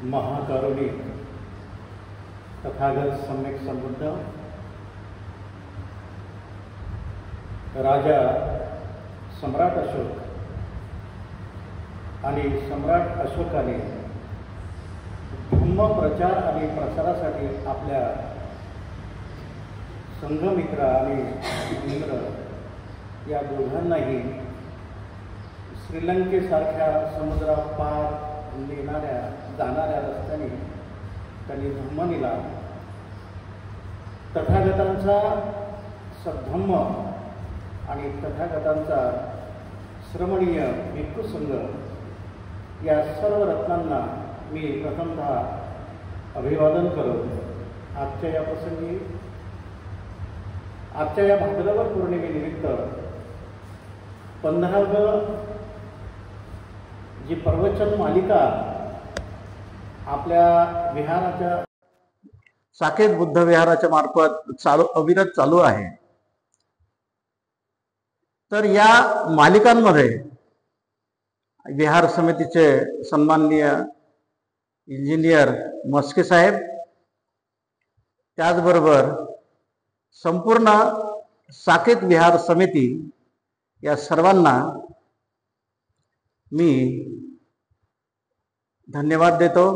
महाकारुणिक तथागत सम्यक संबुद्ध राजा सम्राट अशोक आणि सम्राट अशोकाने धम्म प्रचार आणि प्रसारासाठी आपल्या संघमित्र आणि इंद्र या दोघांनाही श्रीलंकेसारख्या समुद्रापार जाणाऱ्या रस्त्याने त्यांनी धम्म नेला. तथागतांचा सद्धम्म आणि तथागतांचा श्रमणीय भिक्खू संघ या सर्व रत्नांना मी प्रथमतः अभिवादन करून आजच्या या प्रसंगी आजच्या या भाद्रपद पौर्णिमेनिमित्त 15वी जी प्रवचन मालिका आपल्या विहाराच्या साकेत बुद्ध विहाराच्या मार्फत अविरत चालू आहे. तर या मालिकांमध्ये विहार समितीचे सन्माननीय इंजिनियर मस्के साहेब, त्याचबरोबर संपूर्ण साकेत विहार समिती या सर्वांना मी धन्यवाद देतो.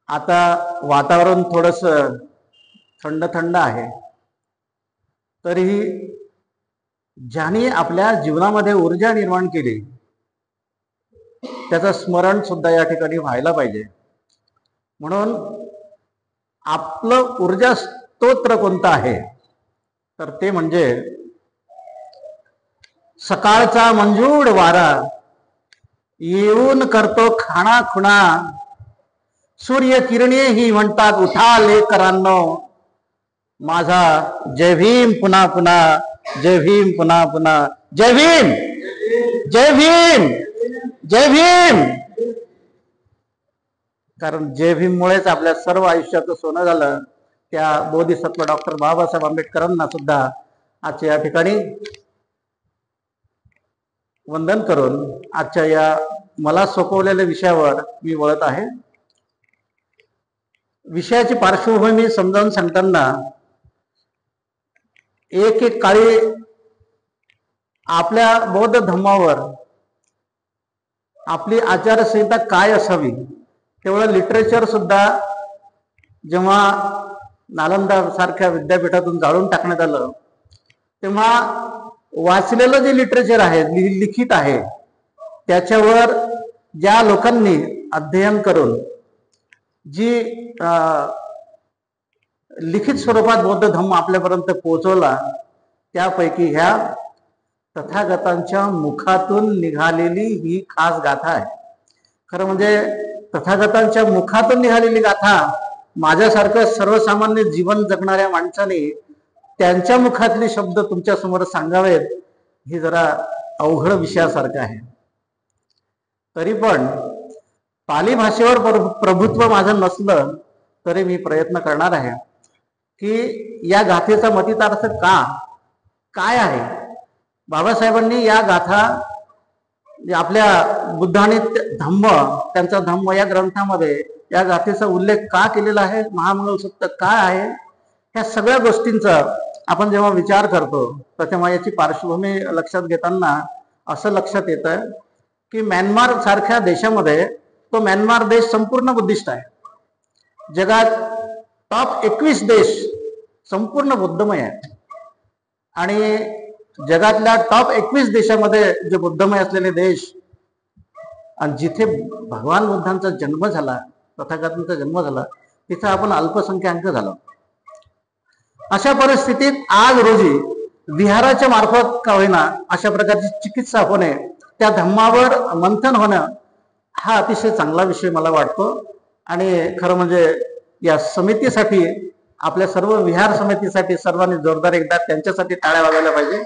आता वातावरण थोडंसं थंड थंड आहे, तरीही ज्याने आपल्या जीवनामध्ये ऊर्जा निर्माण केली त्याचं स्मरण सुद्धा या ठिकाणी व्हायला पाहिजे. म्हणून आपलं ऊर्जा स्तोत्र कोणतं आहे तर ते म्हणजे सकाळचा मंजूळ वारा येऊन करतो खाणा खुणा, सूर्य किरणे ही म्हणतात उठा लेकरांनो, माझा जय भीम पुन्हा पुन्हा, जय भीम पुन्हा पुन्हा, जय भीम, जय भीम, जय भीम. कारण जय भीम मुळेच आपल्या सर्व आयुष्याचं सोनं झालं. त्या बोधिसत्व डॉक्टर बाबासाहेब आंबेडकरांना सुद्धा आजच्या या ठिकाणी वंदन करून आजच्या या मला सोपवलेल्या विषयावर मी वळत आहे. विषयाची पार्श्वभूमी समजावून सांगताना एक काळी आपल्या बौद्ध धम्मावर आपली आचारसंहिता काय असावी तेवढं लिटरेचर सुद्धा जेव्हा नालंदा सारख्या विद्यापीठातून जाळून टाकण्यात आलं तेव्हा वाचलेलं जे लिटरेचर आहे, लिखित आहे, त्याच्यावर ज्या लोकांनी अध्ययन करून जी लिखित स्वरूपात बौद्ध धम्म आपल्यापर्यंत पोहोचवला त्यापैकी ह्या तथागतांच्या मुखातून निघालेली ही खास गाथा आहे. खरं म्हणजे तथागतांच्या मुखातून निघालेली गाथा माझ्यासारखं सर्वसामान्य जीवन जगणाऱ्या माणसाने त्यांच्या मुखातले शब्द तुमच्या समोर सांगावेत ही जरा अवघड विषयासारखं आहे. तरी पण पाली भाषेवर प्रभुत्व माझं नसलं तरी मी प्रयत्न करणार आहे की या गाथेचा मतितार्थ काय आहे. बाबासाहेबांनी या गाथा आपल्या बुद्धाने धम्म, त्यांचा धम्म या ग्रंथामध्ये या गाथेचा उल्लेख का केलेला आहे, महामंगल सूक्त काय आहे, ह्या सगळ्या गोष्टींचा आपण जेव्हा विचार करतो तर तेव्हा याची पार्श्वभूमी लक्षात घेताना असं लक्षात येतं की म्यानमार सारख्या देशामध्ये, तो म्यानमार देश संपूर्ण बुद्धिस्ट आहे. जगात टॉप 21 देश संपूर्ण बुद्धमय आहे आणि जगातल्या टॉप 21 देशामध्ये जे बुद्धमय असलेले देश आणि जिथे भगवान बुद्धांचा जन्म झाला, तथागतांचा जन्म झाला, तिथे आपण अल्पसंख्याक झालो. अशा परिस्थितीत आज रोजी विहाराच्या मार्फत का होईना अशा प्रकारची चिकित्सा होणे, त्या धम्मावर मंथन होणं हा अतिशय चांगला विषय मला वाटतो. आणि खरं म्हणजे या समितीसाठी, आपल्या सर्व विहार समितीसाठी सर्वांनी जोरदार एकदा त्यांच्यासाठी टाळ्या वाजवायला पाहिजे.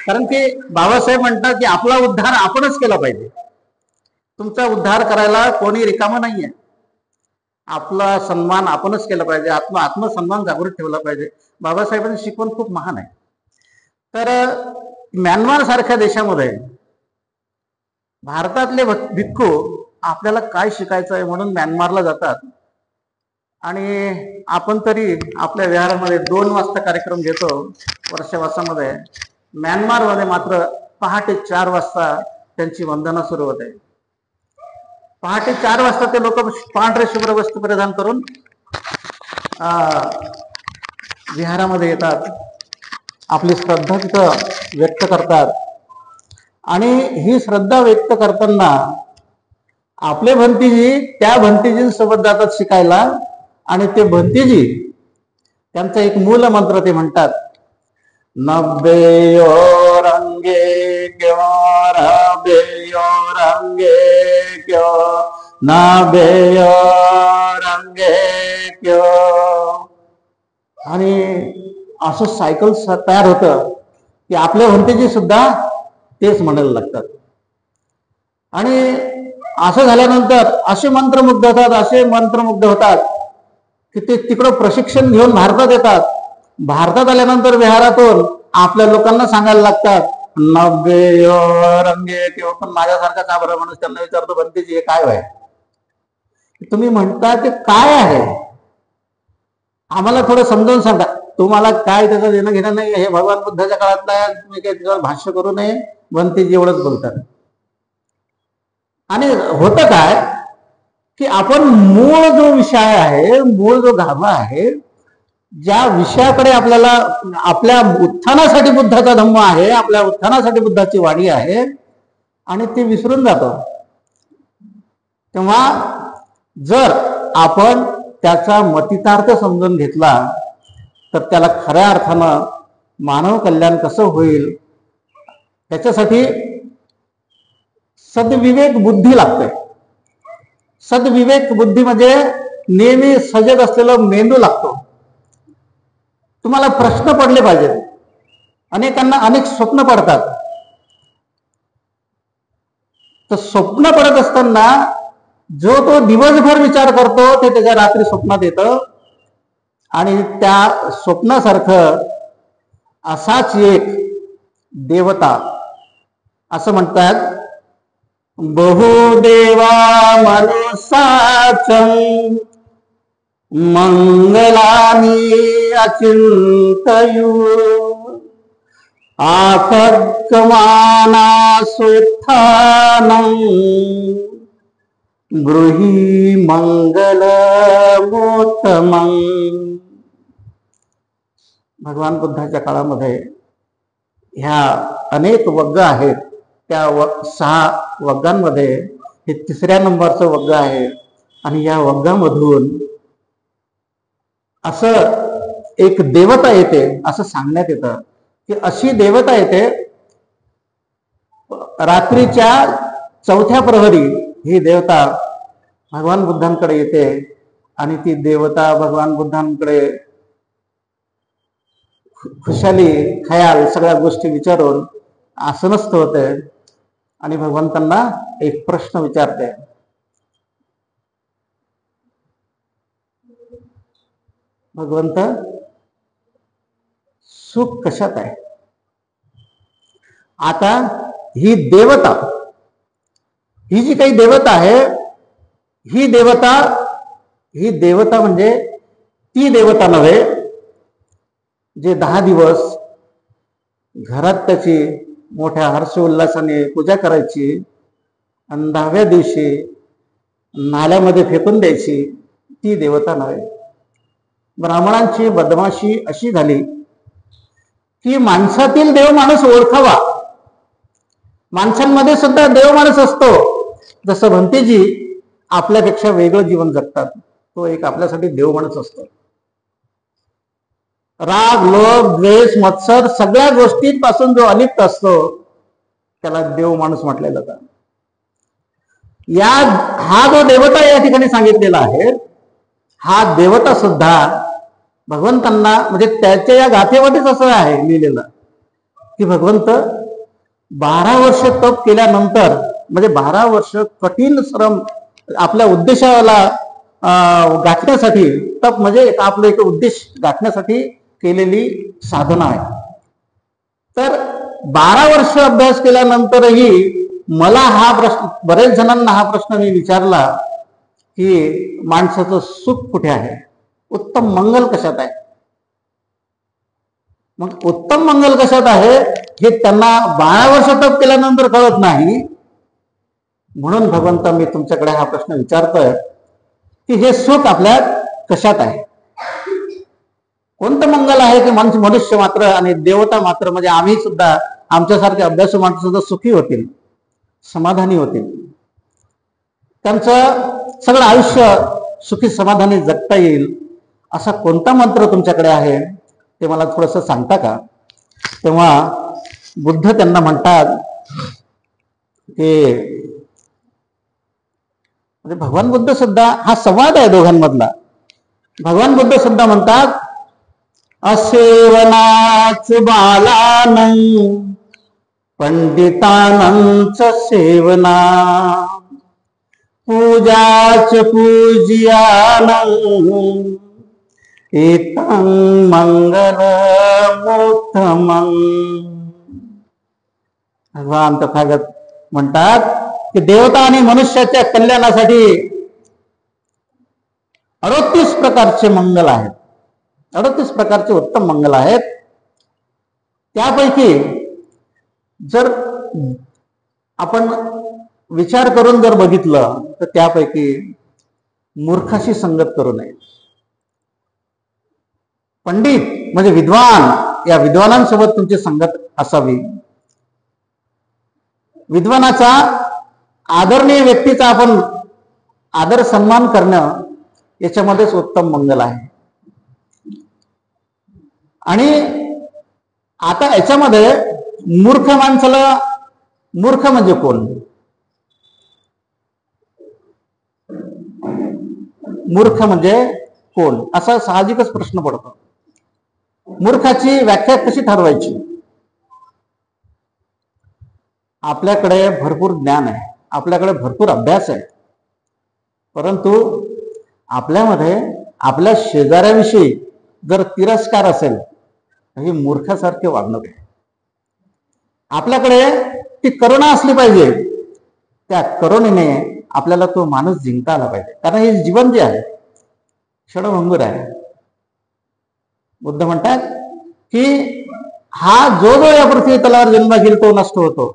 कारण की बाबासाहेब म्हणतात की आपला उद्धार आपणच केला पाहिजे. तुमचा उद्धार करायला कोणी रिकामा नाहीये. आपला सन्मान आपणच केला पाहिजे. आत्मसन्मान जागृत ठेवला पाहिजे. बाबासाहेबांची शिकवण खूप महान आहे. तर म्यानमार सारख्या देशामध्ये भारतातले भिक्खू आपल्याला काय शिकायचं आहे म्हणून म्यानमारला जातात, आणि आपण तरी आपल्या विहारामध्ये 2 वाजता कार्यक्रम घेतो वर्षवासामध्ये. म्यानमारमध्ये मात्र पहाटे 4 वाजता त्यांची वंदना सुरू होते. पहाटे 4 वाजता ते लोक पांढरे शुभ्र वस्त्र परिधान करून विहारामध्ये येतात, आपली श्रद्धा तिथं व्यक्त करतात. आणि ही श्रद्धा व्यक्त करताना आपले भंतीजी त्या भंतीजींसोबत जातात शिकायला, आणि ते भंतीजी त्यांचा एक मूल मंत्र ते म्हणतात, नब्बे रंगे क्यों रबे रंगे क्यों नब्बे रंगे क्यों. आणि असं सायकल तयार होतं की आपले भंतीजी सुद्धा तेच म्हणायला लागतात. आणि असं झाल्यानंतर असे मंत्रमुग्ध होतात की ते तिकडं प्रशिक्षण घेऊन भारतात येतात. भारतात आल्यानंतर विहारातून आपल्या लोकांना सांगायला लागतात, नब्बे रंगे किंवा. पण माझ्यासारखा का बरं माणूस त्यांना विचारतो, भंतीजी हे काय आहे तुम्ही म्हणता ते काय आहे, आम्हाला थोडं समजावून सांगा. तुम्हाला काय त्याचं देणं घेणं नाही, हे भगवान बुद्धाच्या काळातलं आहे, तुम्ही काही त्याच्यावर भाष्य करू नये. भंतीजी एवढंच बोलतात. आणि होतं काय की आपण मूळ जो विषय आहे, मूळ जो गाभा आहे, ज्या विषयाकडे आपल्याला आपल्या उत्थानासाठी बुद्धाचा धम्म आहे, आपल्या उत्थानासाठी बुद्धाची वाणी आहे, आणि ते विसरून जातो. तेव्हा जर आपण त्याचा मतितार्थ समजून घेतला तर त्याला खऱ्या अर्थानं मानव कल्याण कसं होईल, त्याच्यासाठी सद्विवेक बुद्धी लागते. सद्विवेक बुद्धी म्हणजे नेहमी सजग असलेला मेंदू लागतो. तुम्हाला प्रश्न पडले पाहिजेत. अनेकांना अनेक स्वप्न पडतात. तर स्वप्न पडत असताना जो तो दिवसभर विचार करतो ते त्याच्या रात्री स्वप्नात येतं. आणि त्या स्वप्नासारखं असाच एक देवता, असं म्हणतात, बहुदेवा मनुसाचं मंगलानि अचिंतयु आपद्गमाना सुत्थानं गृही मंगलमोत्तमं. भगवान बुद्धाच्या काळामध्ये ह्या अनेक वग्ग आहेत. त्या 6 वग्गांमध्ये हे 3ऱ्या नंबरचं वग्ग आहे. आणि या वग्गामधून असं एक देवता येते असं सांगण्यात येतं की अशी देवता येते रात्रीच्या 4थ्या प्रहरी. ही देवता भगवान बुद्धांकडे येते आणि ती देवता भगवान बुद्धांकडे खुशाली खयाल सगळ्या गोष्टी विचारून आसनस्थ होते आणि भगवंतांना एक प्रश्न विचारते. भगवंत, सुख कशात आहे? आता ही देवता, ही जी काही देवता आहे, ही देवता म्हणजे ती देवता नव्हे जे 10 दिवस घरात त्याची मोठ्या हर्ष उल्हासाने पूजा करायची आणि 10व्या दिवशी नाल्यामध्ये फेकून द्यायची, ती देवता नव्हे. ब्राह्मणांची बदमाशी अशी झाली की माणसातील देव माणूस ओळखावा. माणसांमध्ये सुद्धा देव माणूस असतो. जसं भंतेजी आपल्यापेक्षा वेगळं जीवन जगतात, तो एक आपल्यासाठी देव माणूस असतो. राग, लोभ, द्वेष, मत्सर सगळ्या गोष्टींपासून जो अलिप्त असतो त्याला देव माणूस म्हटलं जातं. हा जो देवता या ठिकाणी सांगितलेला आहे, हा देवता सुद्धा भगवंतांना, म्हणजे त्याच्या या गाथेमध्येच असं आहे लिहिलेलं की भगवंत 12 वर्ष तप केल्यानंतर, म्हणजे 12 वर्ष कठीण श्रम आपल्या उद्देशाला गाठण्यासाठी, तप म्हणजे आपलं एक उद्देश गाठण्यासाठी केलेली साधना आहे. तर 12 वर्ष अभ्यास केल्यानंतरही मला हा प्रश्न, बरेच जणांना हा प्रश्न मी विचारला की माणसाचं सुख कुठे आहे, उत्तम मंगल कशात आहे. मग उत्तम मंगल कशात आहे हे त्यांना 12 वर्ष तप केल्यानंतर कळत नाही. म्हणून भगवंत मी तुमच्याकडे हा प्रश्न विचारतोय की हे सुख आपल्या कशात आहे, कोणतं मंगल आहे की मनुष्य मात्र आणि देवता मात्र, म्हणजे आम्ही सुद्धा, आमच्यासारखे अभ्यासू माणसं सुद्धा सुखी होतील, समाधानी होतील, त्यांचं सगळं आयुष्य सुखी समाधानी जगता येईल, असा कोणता मंत्र तुमच्याकडे आहे ते मला थोडंसं सांगता का. तेव्हा बुद्ध त्यांना म्हणतात की, म्हणजे भगवान बुद्ध सुद्धा, हा संवाद आहे दोघांमधला, भगवान बुद्ध सुद्धा म्हणतात असेवनाच बालानं पंडितानंच सेवना, पूजाच पूजियानं एतं मंगलमुत्तमं. भगवान तथागत म्हणतात की देवता आणि मनुष्याच्या कल्याणासाठी 38 प्रकारचे मंगल आहेत, 38 प्रकारचे उत्तम मंगल आहेत. त्यापैकी जर आपण विचार करून जर बघितलं तर त्यापैकी मूर्खाशी संगत करू नये. पंडित म्हणजे विद्वान, या विद्वानांसोबत तुमची संगत असावी. विद्वानाचा, आदरणीय व्यक्तीचा आपण आदर सन्मान करणं याच्यामध्येच उत्तम मंगल आहे. आणि आता याच्यामध्ये मूर्ख माणसाला, मूर्ख म्हणजे कोण, मूर्ख म्हणजे कोण, असा साहजिकच प्रश्न पडतो. मूर्खाची व्याख्या कशी ठरवायची. आपल्याकडे भरपूर ज्ञान आहे, आपल्याकडे भरपूर अभ्यास आहे, परंतु आपल्यामध्ये आपल्या शेजाऱ्याविषयी जर तिरस्कार असेल तर ही मूर्खासारखे वागणूक आहे. आपल्याकडे ती करुणा असली पाहिजे, त्या करुणेने आपल्याला तो माणूस जिंकता आला पाहिजे, कारण हे जीवन जे आहे क्षणभंगूर आहे. बुद्ध म्हणतात की हा जो या पृथ्वी तलावर जन्म घेईल तो नष्ट होतो.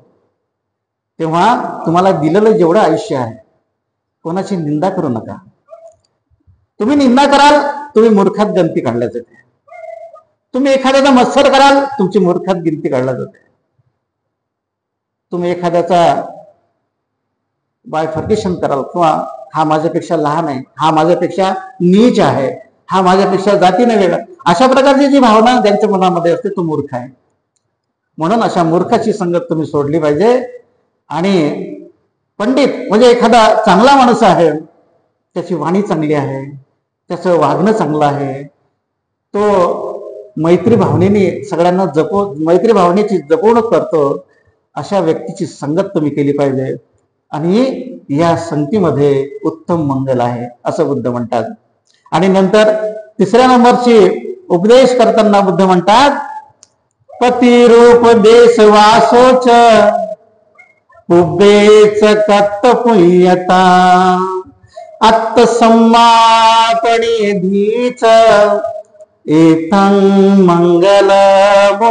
तेव्हा तुम्हाला दिलेलं जेवढं आयुष्य आहे कोणाची निंदा करू नका. तुम्ही निंदा कराल तुम्ही मूर्खात गिनती काढल्या जाते, तुम्ही एखाद्याचा मत्सर कराल तुमची मूर्खात गिनती काढल्या जाते, तुम्ही एखाद्याचा बायफर्केशन कराल किंवा हा माझ्यापेक्षा लहान आहे, हा माझ्यापेक्षा नीच आहे, हा माझ्यापेक्षा जातीने वेगळा, अशा प्रकारची जी भावना ज्यांच्या मनामध्ये असते तो मूर्ख आहे. म्हणून अशा मूर्खाची संगत तुम्ही सोडली पाहिजे. आणि पंडित म्हणजे एखादा चांगला माणूस आहे, त्याची वाणी चांगली आहे, त्याचं वागणं चांगलं आहे, तो मैत्री भावनेने सगळ्यांना मैत्री भावनेची जपवणूक करतो, अशा व्यक्तीची संगत तुम्ही केली पाहिजे. आणि या संगतीमध्ये उत्तम मंगल आहे असं बुद्ध म्हणतात. आणि नंतर तिसऱ्या नंबरची उपदेश करताना बुद्ध म्हणतात पतिरूप देश वासोच उभेच कत्त पुय्यता आत्मसम्मापणी धीच एतं मंगलमुत्तमं.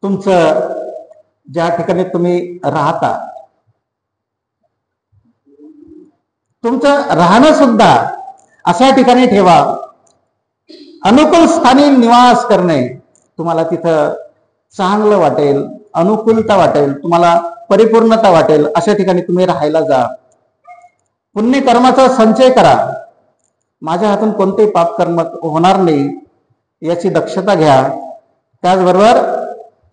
तुमचं ज्या ठिकाणी तुम्ही राहता तुमचं राहणं सुद्धा अशा ठिकाणी ठेवा, अनुकूल स्थानी निवास करणे, तुम्हाला तिथं चांगलं वाटेल, अनुकूलता वाटेल, तुम्हाला परिपूर्णता वाटेल, अशा ठिकाणी तुम्ही राहायला जा. पुण्यकर्माचा संचय करा, माझ्या हातून कोणतेही पापकर्म होणार नाही याची दक्षता घ्या. त्याचबरोबर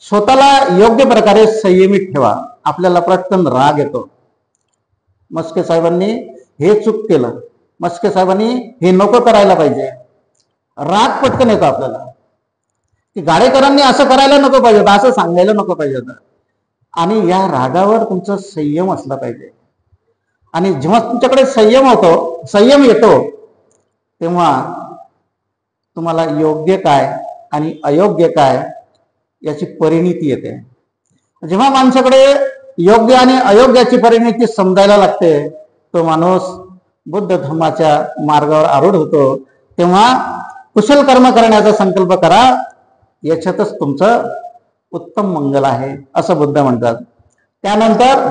स्वतःला योग्य प्रकारे संयमित ठेवा. आपल्याला पटकन राग येतो. मस्के साहेबांनी हे चूक केलं, मस्के साहेबांनी हे नको करायला पाहिजे, राग पटकन येतो आपल्याला की गाडेकरांनी असं करायला नको पाहिजे होतं, असं सांगायला नको पाहिजे होतं. आणि या रागावर तुमचा संयम असला पाहिजे. आणि जेव्हा तुमच्याकडे संयम येतो तेव्हा तुम्हाला योग्य काय आणि अयोग्य काय याची परिणिती येते. जेव्हा माणसाकडे योग्य आणि अयोग्याची परिणिती समजायला लागते, तो माणूस बुद्ध धर्माच्या मार्गावर आरूढ होतो. तेव्हा कुशल कर्म करण्याचा संकल्प करा, याच्यातच तुमचं उत्तम मंगल आहे असं बुद्ध म्हणतात. त्यानंतर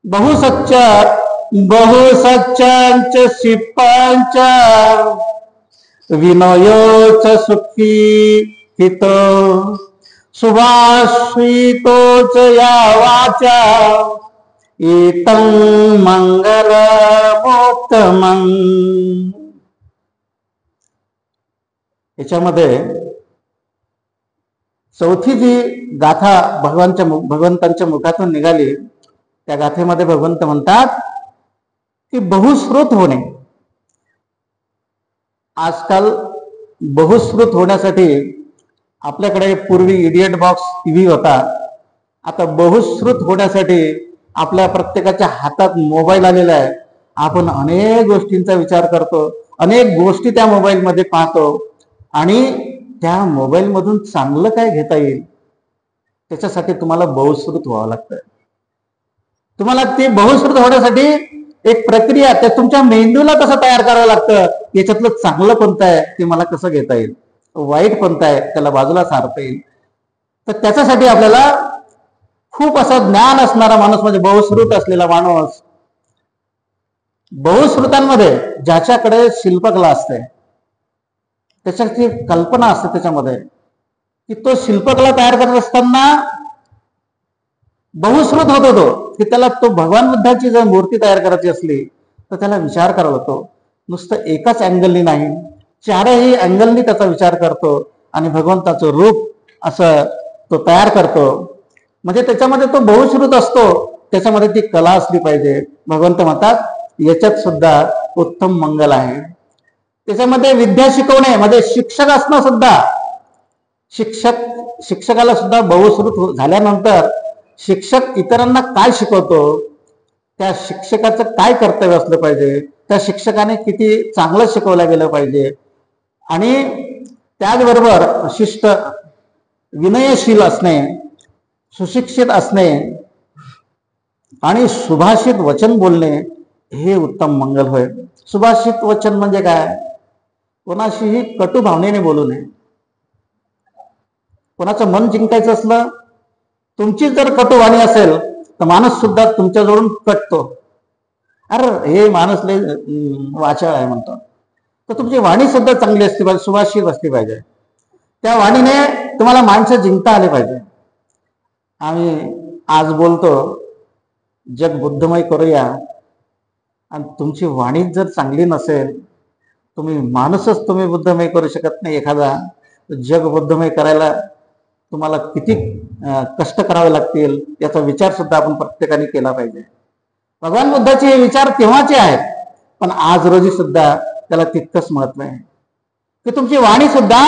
बहुसच्च शिपांच विनयोच सुखी हित सुभाषितोच या वाचा इतं मंगल मोक्तमं. याच्यामध्ये चौथी जी गाथा भगवंतांच्या मुखातून निघाली, त्या गाथेमध्ये भगवंत म्हणतात की बहुश्रुत होणे. आजकाल बहुश्रुत होण्यासाठी आपल्याकडे पूर्वी इडियट बॉक्स टीव्ही होता, आता बहुश्रुत होण्यासाठी आपल्या प्रत्येकाच्या हातात मोबाईल आलेला आहे. आपण अनेक गोष्टींचा विचार करतो, अनेक गोष्टी त्या मोबाईलमध्ये पाहतो आणि त्या मोबाईल मधून चांगलं काय घेता येईल त्याच्यासाठी तुम्हाला बहुश्रुत व्हावं लागतं. तुम्हाला ते बहुश्रुत होण्यासाठी एक प्रक्रिया, त्या तुमच्या मेंदूला कसं तयार करावं लागतं, याच्यातलं चांगलं कोणतं आहे ते मला कसं घेता येईल, वाईट कोणतं आहे त्याला बाजूला सारता येईल. तर त्याच्यासाठी आपल्याला खूप असं ज्ञान असणारा माणूस, म्हणजे बहुश्रुत असलेला माणूस, बहुश्रुतांमध्ये ज्याच्याकडे शिल्पकला असते, त्याच्याची कल्पना असते त्याच्यामध्ये, की तो शिल्पकला तयार करत असताना बहुश्रुत होत होतो, की त्याला तो भगवान बुद्धाची जर मूर्ती तयार करायची असली तर त्याला विचार करावा लागतो. नुसतं एकाच अँगलनी नाही, चारही अँगलनी त्याचा विचार करतो आणि भगवंताचं रूप असं तो तयार करतो. म्हणजे त्याच्यामध्ये तो बहुश्रुत असतो, त्याच्यामध्ये ती कला असली पाहिजे. भगवंत म्हणतात याच्यात सुद्धा उत्तम मंगल आहे. त्याच्यामध्ये विद्या शिकवणे म्हणजे शिक्षक असणं सुद्धा, शिक्षकाला सुद्धा बहुश्रुत झाल्यानंतर शिक्षक इतरांना काय शिकवतो, त्या शिक्षकाचं काय कर्तव्य असलं पाहिजे, त्या शिक्षकाने किती चांगलं शिकवलं गेलं पाहिजे, आणि त्याचबरोबर शिष्ट विनयशील असणे, सुशिक्षित असणे आणि सुभाषित वचन बोलणे हे उत्तम मंगल होय. सुभाषित वचन म्हणजे काय? कोणाशीही कटू भावनेने बोलू नये. कोणाचं मन जिंकायचं असलं, तुमची जर कटुवाणी असेल तर माणूस सुद्धा तुमच्याजवळून कटतो. अरे हे माणूस लय वाचाळ आहे म्हणतो. तर तुमची वाणी सुद्धा चांगली असली पाहिजे, सुभाषित असली पाहिजे. त्या वाणीने तुम्हाला माणसं जिंकता आले पाहिजे. आम्ही आज बोलतो जग बुद्धमय करूया, आणि तुमची वाणी जर चांगली नसेल, तुम्ही माणूसच तुम्ही बुद्धमय करू शकत नाही. एखादा जग बुद्धमय करायला तुम्हाला किती कष्ट करावे लागतील याचा विचार सुद्धा आपण प्रत्येकाने केला पाहिजे. भगवान बुद्धाचे हे विचार तेव्हाचे आहेत, पण आज रोजी सुद्धा त्याला तितकंच महत्व आहे की तुमची वाणी सुद्धा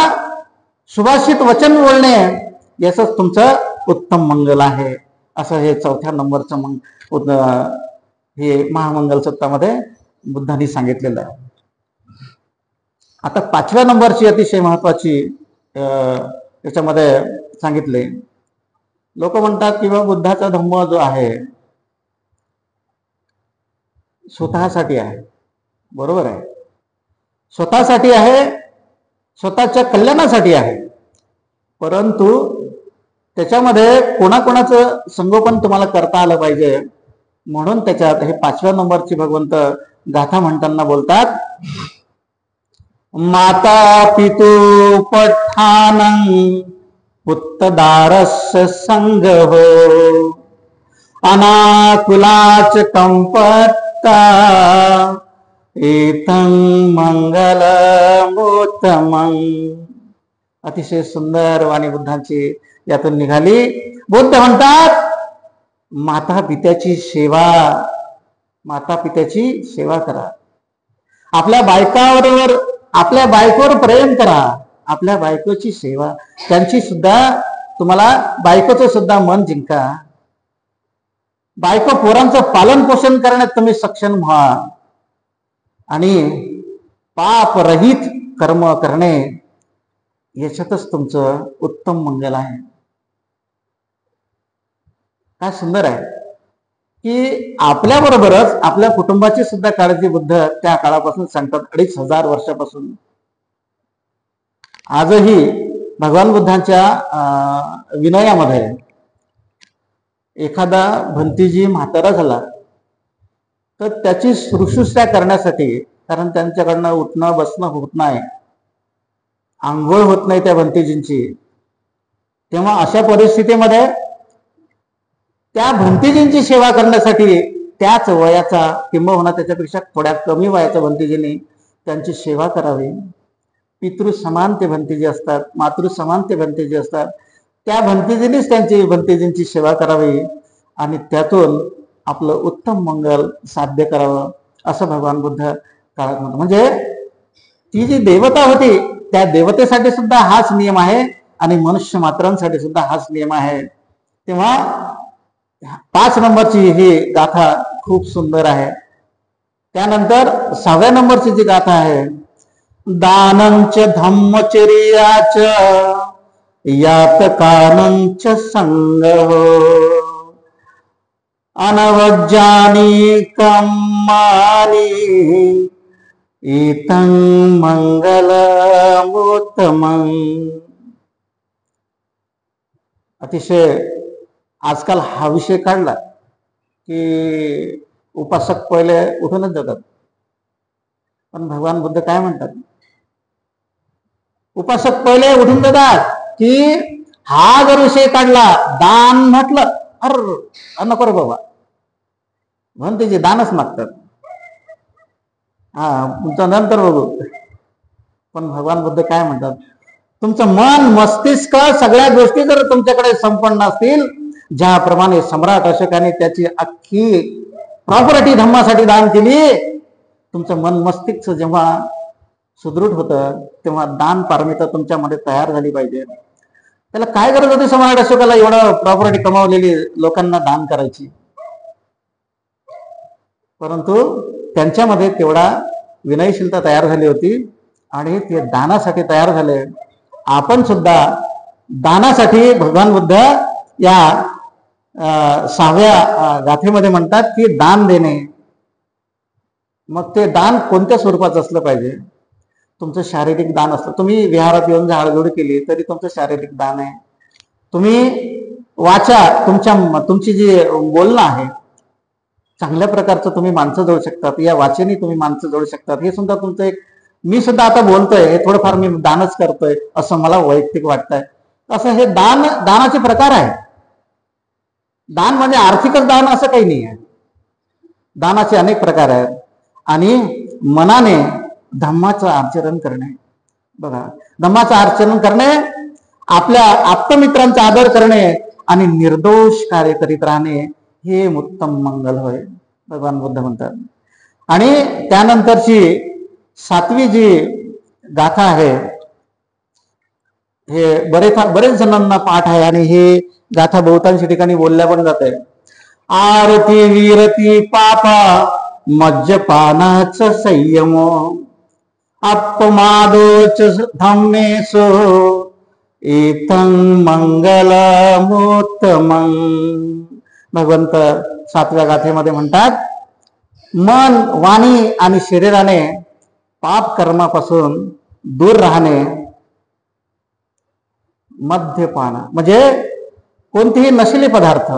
सुभाषित वचन बोलणे याच तुमचं उत्तम मंगल आहे. असं हे 4थ्या नंबरचं हे महामंगल सत्तामध्ये बुद्धांनी सांगितलेलं आहे. आता 5व्या नंबरची अतिशय महत्वाची याच्यामध्ये सांगितले. लोक म्हणतात की बुद्धाचा धम्म जो आहे स्वतःसाठी आहे. बरोबर आहे, स्वतःसाठी आहे, स्वतःच्या कल्याणासाठी आहे. परंतु त्याच्यामध्ये कोणाकोणाचं संगोपन तुम्हाला करता आलं पाहिजे, म्हणून त्याच्यात हे 5व्या नंबरची भगवंत गाथा म्हणताना बोलतात, माता पितू पठानं पुत्तदारस्य संग हो अनाकुलाच कंपत्ता एतं मंगलमोत्तमं. अतिशय सुंदर वाणी बुद्धांची यातून निघाली. बुद्ध म्हणतात माता पित्याची सेवा करा. आपल्या बायकोवर प्रेम करा, आपल्या बायकोची सेवा, त्यांची सुद्धा तुम्हाला बायकोचं सुद्धा मन जिंका. बायको पोरांचं पालन पोषण करण्यात तुम्ही सक्षम व्हा आणि पापरहित कर्म करणे याच्यातच तुमचं उत्तम मंगल आहे. काय सुंदर आहे की आपल्याबरोबरच आपल्या कुटुंबाची सुद्धा काळजी बुद्ध त्या काळापासून सांगतात, 2500 वर्षापासून. आजही भगवान बुद्धांच्या विनयामध्ये एखादा भंतीजी म्हातारा झाला तर त्याची शुश्रूषा करण्यासाठी, कारण त्यांच्याकडनं उठणं बसणं होत नाही, आंघोळ होत नाही त्या भंतीजींची, तेव्हा अशा परिस्थितीमध्ये त्या भंतीजींची सेवा करण्यासाठी त्याच वयाचा किंबहुना त्याच्यापेक्षा थोड्या कमी वयाच्या भंतीजींनी त्यांची सेवा करावी. पितृ समान ते भंतीजी असतात, मातृ समान ते भंतीजी असतात. त्या भंतीजींनीच त्यांची भंतीजींची सेवा करावी आणि त्यातून आपलं उत्तम मंगल साध्य करावं, असं भगवान बुद्ध काळात म्हणतात. म्हणजे ती जी देवता होती त्या देवतेसाठी सुद्धा हाच नियम आहे आणि मनुष्य मात्रांसाठी सुद्धा हाच नियम आहे. तेव्हा 5 नंबरची ही गाथा खूप सुंदर आहे. त्यानंतर 6व्या नंबरची जी गाथा आहे, दानंच धम्मचर्याच यात कानंच संगहो अनवज्जानी कम्मानी इतं मंगलमुत्तमं. अतिशय आजकाल हा विषय काढला की उपासक पहिले उठूनच जातात, पण भगवान बुद्ध काय म्हणतात, उपासक पहिले उठून जातात की हा जर विषय काढला, दान म्हटलं, नको रे बाबा, म्हणते जे दानच मागतात, तुमचं नंतर बघू. पण भगवान बुद्ध काय म्हणतात, तुमचं मन मस्तिष्क सगळ्या गोष्टी जर तुमच्याकडे संपन्न असतील, ज्याप्रमाणे सम्राट अशोकाने त्याची अख्खी प्रॉपर्टी धम्मासाठी दान केली, तुमचं मन मस्तिष्क जेव्हा सुदृढ होतं तेव्हा दान पारमिता तुमच्यामध्ये तयार झाली पाहिजे. त्याला काय गरज होती सम्राट अशोकाला एवढं प्रॉपर्टी कमावलेली लोकांना दान करायची, परंतु त्यांच्यामध्ये तेवढा विनयशीलता तयार झाली होती आणि ते दानासाठी तयार झाले. आपण सुद्धा दानासाठी भगवान बुद्ध या 6व्या गाथेमध्ये म्हणतात की दान देणे. मग ते दान कोणत्या स्वरूपाचं असलं पाहिजे? तुमचं शारीरिक दान असतं, तुम्ही विहारात येऊन झाडझूड केली तरी तुमचं शारीरिक दान आहे. तुम्ही तुमची जी बोलणं आहे चांगल्या प्रकारचं तुम्ही माणसं जोडू शकतात, या वाचेने तुम्ही माणसं जोडू शकतात, हे सुद्धा तुमचं एक, मी सुद्धा आता बोलतोय हे थोडंफार मी दानच करतोय असं मला वैयक्तिक वाटतंय. असं हे दानाचे प्रकार आहे. दान म्हणजे आर्थिकच दान असं काही नाही आहे, दानाचे अनेक प्रकार आहेत. आणि मनाने धम्माचं आचरण करणे, बघा, धम्माचं आचरण करणे, आपल्या आप्तमित्रांचा आदर करणे आणि निर्दोष कार्य करीत राहणे हे उत्तम मंगल होय, भगवान बुद्ध म्हणतात. आणि त्यानंतरची 7वी जी गाथा आहे, हे बरेच जणांना पाठ आहे आणि हे गाथा बहुतांश ठिकाणी बोलल्या पण जाते. आरती वीरती पापा मज्जपानाच संयम अपमादोच धम्मेसो इतं मंगलमुत्तमं. भगवंत 7व्या गाथेमध्ये म्हणतात, मन, वाणी आणि शरीराने पाप कर्मापासून दूर राहणे, मद्यपान म्हणजे कोणतेही नशिले पदार्थ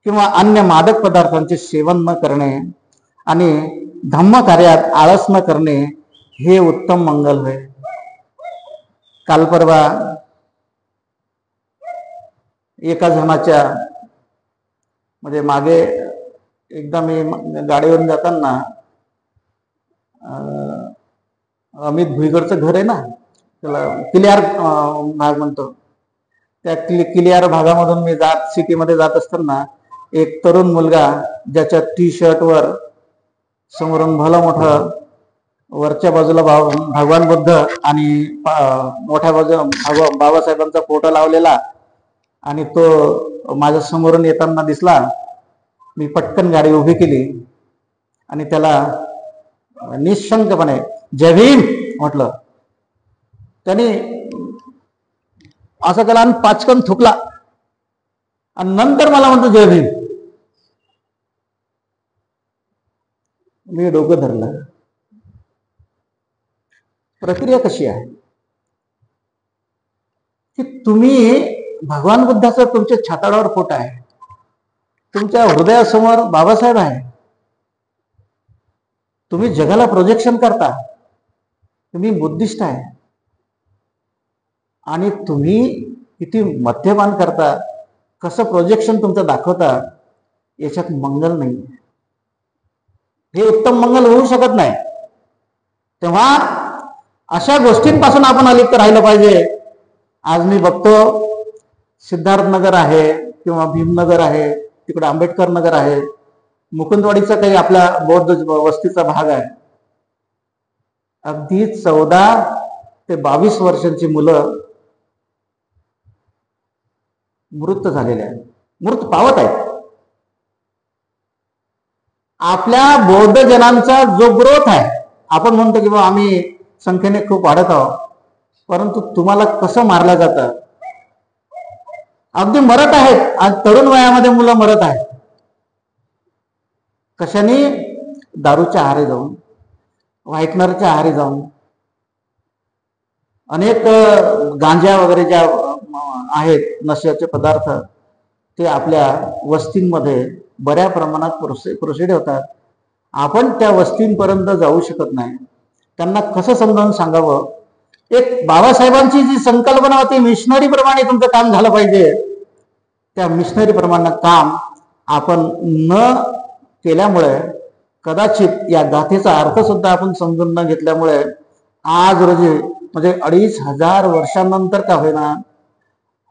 किंवा अन्य मादक पदार्थांचे सेवन न करणे आणि धम्म कार्यात आळस न करणे हे उत्तम मंगल होय. काल परवा एका जणाच्या, म्हणजे मागे एकदा मी गाडीवरून जाताना, अमित भुईगडचं घर आहे ना, त्याला किल्यार भाग म्हणतो, त्या किल्यार भागामधून मी सिटीमध्ये जात असताना एक तरुण मुलगा, ज्याच्या टी-शर्टवर समोरून भलं मोठं वरच्या बाजूला भगवान बुद्ध आणि मोठ्या बाजूला बाबासाहेबांचा फोटो लावलेला, आणि तो माझ्या समोरून येताना दिसला. मी पटकन गाडी उभी केली आणि त्याला निशंकपणे जय भीम म्हटलं. त्याने असं त्याला पाचकन थुकला. आणि नंतर मला म्हणतो जय भीम. मी डोकं धरलं. प्रक्रिया कशी आहे की तुम्ही भगवान बुद्धाचा तुमच्या छाताडावर फोटो आहे, तुमच्या हृदयासमोर बाबासाहेब आहे, तुम्ही जगाला प्रोजेक्शन करता, तुम्ही बुद्धिस्ट आहे आणि तुम्ही किती मद्यपान करता, कसं प्रोजेक्शन तुमचं दाखवता, याच्यात मंगल नाही. हे उत्तम मंगल होऊ शकत नाही. तेव्हा अशा गोष्टींपासून आपण अलिप्त राहिलं पाहिजे. आज मी बघतो सिद्धार्थनगर आहे किंवा भीमनगर आहे, तिकडे आंबेडकर नगर आहे, मुकुंदवाडीचा काही आपल्या बौद्ध वस्तीचा भाग आहे. अगदी 14 ते 22 वर्षांची मुलं मृत झालेले आहेत, मृत पावत आहेत. आपल्या बौद्ध जनांचा जो ग्रोथ आहे, आपण म्हणतो की बाबा आम्ही संख्येने खूप वाढत आहोत, परंतु तुम्हाला कसं मारलं जातं. अगदी मरत आहेत. आज तरुण वयामध्ये मुलं मरत आहेत. कशाने? दारूच्या आहारी जाऊन, व्हाईटनरच्या आहारी जाऊन, अनेक गांजा वगैरे ज्या आहेत नशेचे पदार्थ, ते आपल्या वस्तींमध्ये बऱ्या प्रमाणात प्रोसिड होतात. आपण त्या वस्तींपर्यंत जाऊ शकत नाही. त्यांना कसं समजावून सांगावं? एक बाबासाहेबांची जी संकल्पना होती, मिशनरी प्रमाणे तुमचं काम झालं पाहिजे, त्या मिशनरी प्रमाणे काम आपण न केल्यामुळे, कदाचित या गाथेचा अर्थ सुद्धा आपण समजून न घेतल्यामुळे आज रोजी म्हणजे 2500 वर्षांनंतर का होईना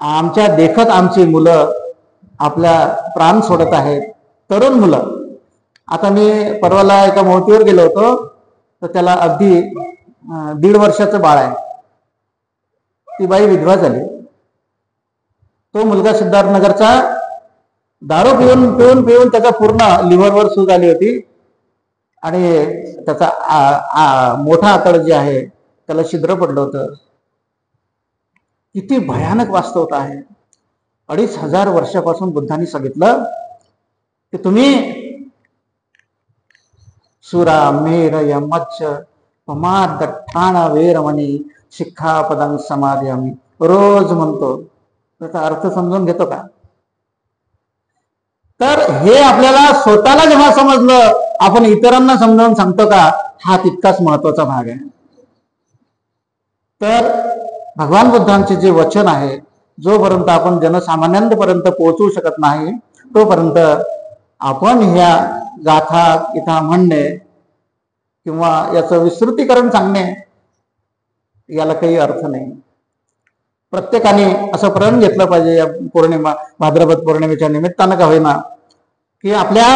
आमच्या देखत आमची मुलं आपल्या प्राण सोडत आहेत. तरुण मुलं. आता मी परवाला एका मोहतीवर गेलो होतो, तर त्याला अगदी 1.5 वर्षाचं बाळ आहे. ती बाई विधवा झाली. तो मुलगा सिद्धार्थनगरचा दारू पिऊन पिऊन पिऊन त्याचा पूर्ण लिव्हरवर सूज आली होती आणि त्याचा मोठा आतड जे आहे त्याला छिद्र पडलं होतं. किती भयानक वास्तवता आहे. 2500 वर्षापासून बुद्धांनी सांगितलं की तुम्ही सुरा मेर यमच्च पमाद ठाण वेरमणी शिक्षापदं समाधियामी रोज म्हणतो. त्याचा अर्थ समजून घेतो का? तर हे आपल्याला स्वतःला जेव्हा समजलं, आपण इतरांना समजावून सांगतो का? हा तितकाच महत्वाचा भाग आहे. तर भगवान बुद्धांचे जे वचन आहे, जोपर्यंत आपण जनसामान्यांपर्यंत पोहोचू शकत नाही, तोपर्यंत आपण ह्या गाथा इथं म्हणणे किंवा याचं विस्तृतीकरण सांगणे याला काही अर्थ नाही. प्रत्येकाने असं प्रण घेतलं पाहिजे या पौर्णिमा, भाद्रपद पौर्णिमेच्या निमित्तानं का होईना, की आपल्या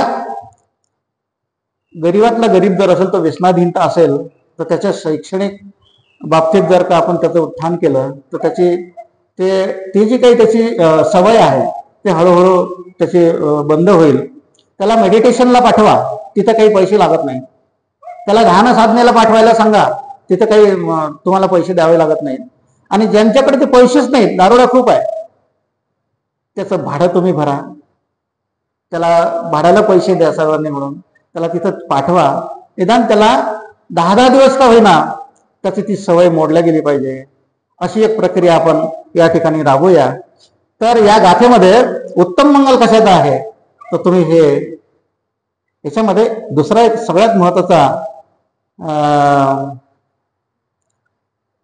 गरीबातला गरीब जर असेल, तो व्यसनाधीन असेल, तर त्याच्या शैक्षणिक बाबतीत जर का आपण त्याचं उत्थान केलं, तर ती जी काही त्याची सवय आहे ते हळूहळू त्याची बंद होईल. त्याला मेडिटेशनला पाठवा, तिथं काही पैसे लागत नाही. त्याला ध्यान साधनेला पाठवायला सांगा, तिथं काही तुम्हाला पैसे द्यावे लागत नाहीत. आणि ज्यांच्याकडे ते पैसेच नाहीत, दारोडा खूप आहे, त्याचं भाडं तुम्ही भरा, त्याला भाड्याला पैसे द्या सर्वांनी म्हणून, त्याला तिथं पाठवा. निदान त्याला 10 दिवस का होईना त्याची ती सवय मोडल्या गेली पाहिजे. अशी एक प्रक्रिया आपण या ठिकाणी राबवूया. तर या गाथेमध्ये उत्तम मंगल कशाचं आहे, तर तुम्ही हे याच्यामध्ये दुसरा एक सगळ्यात महत्वाचा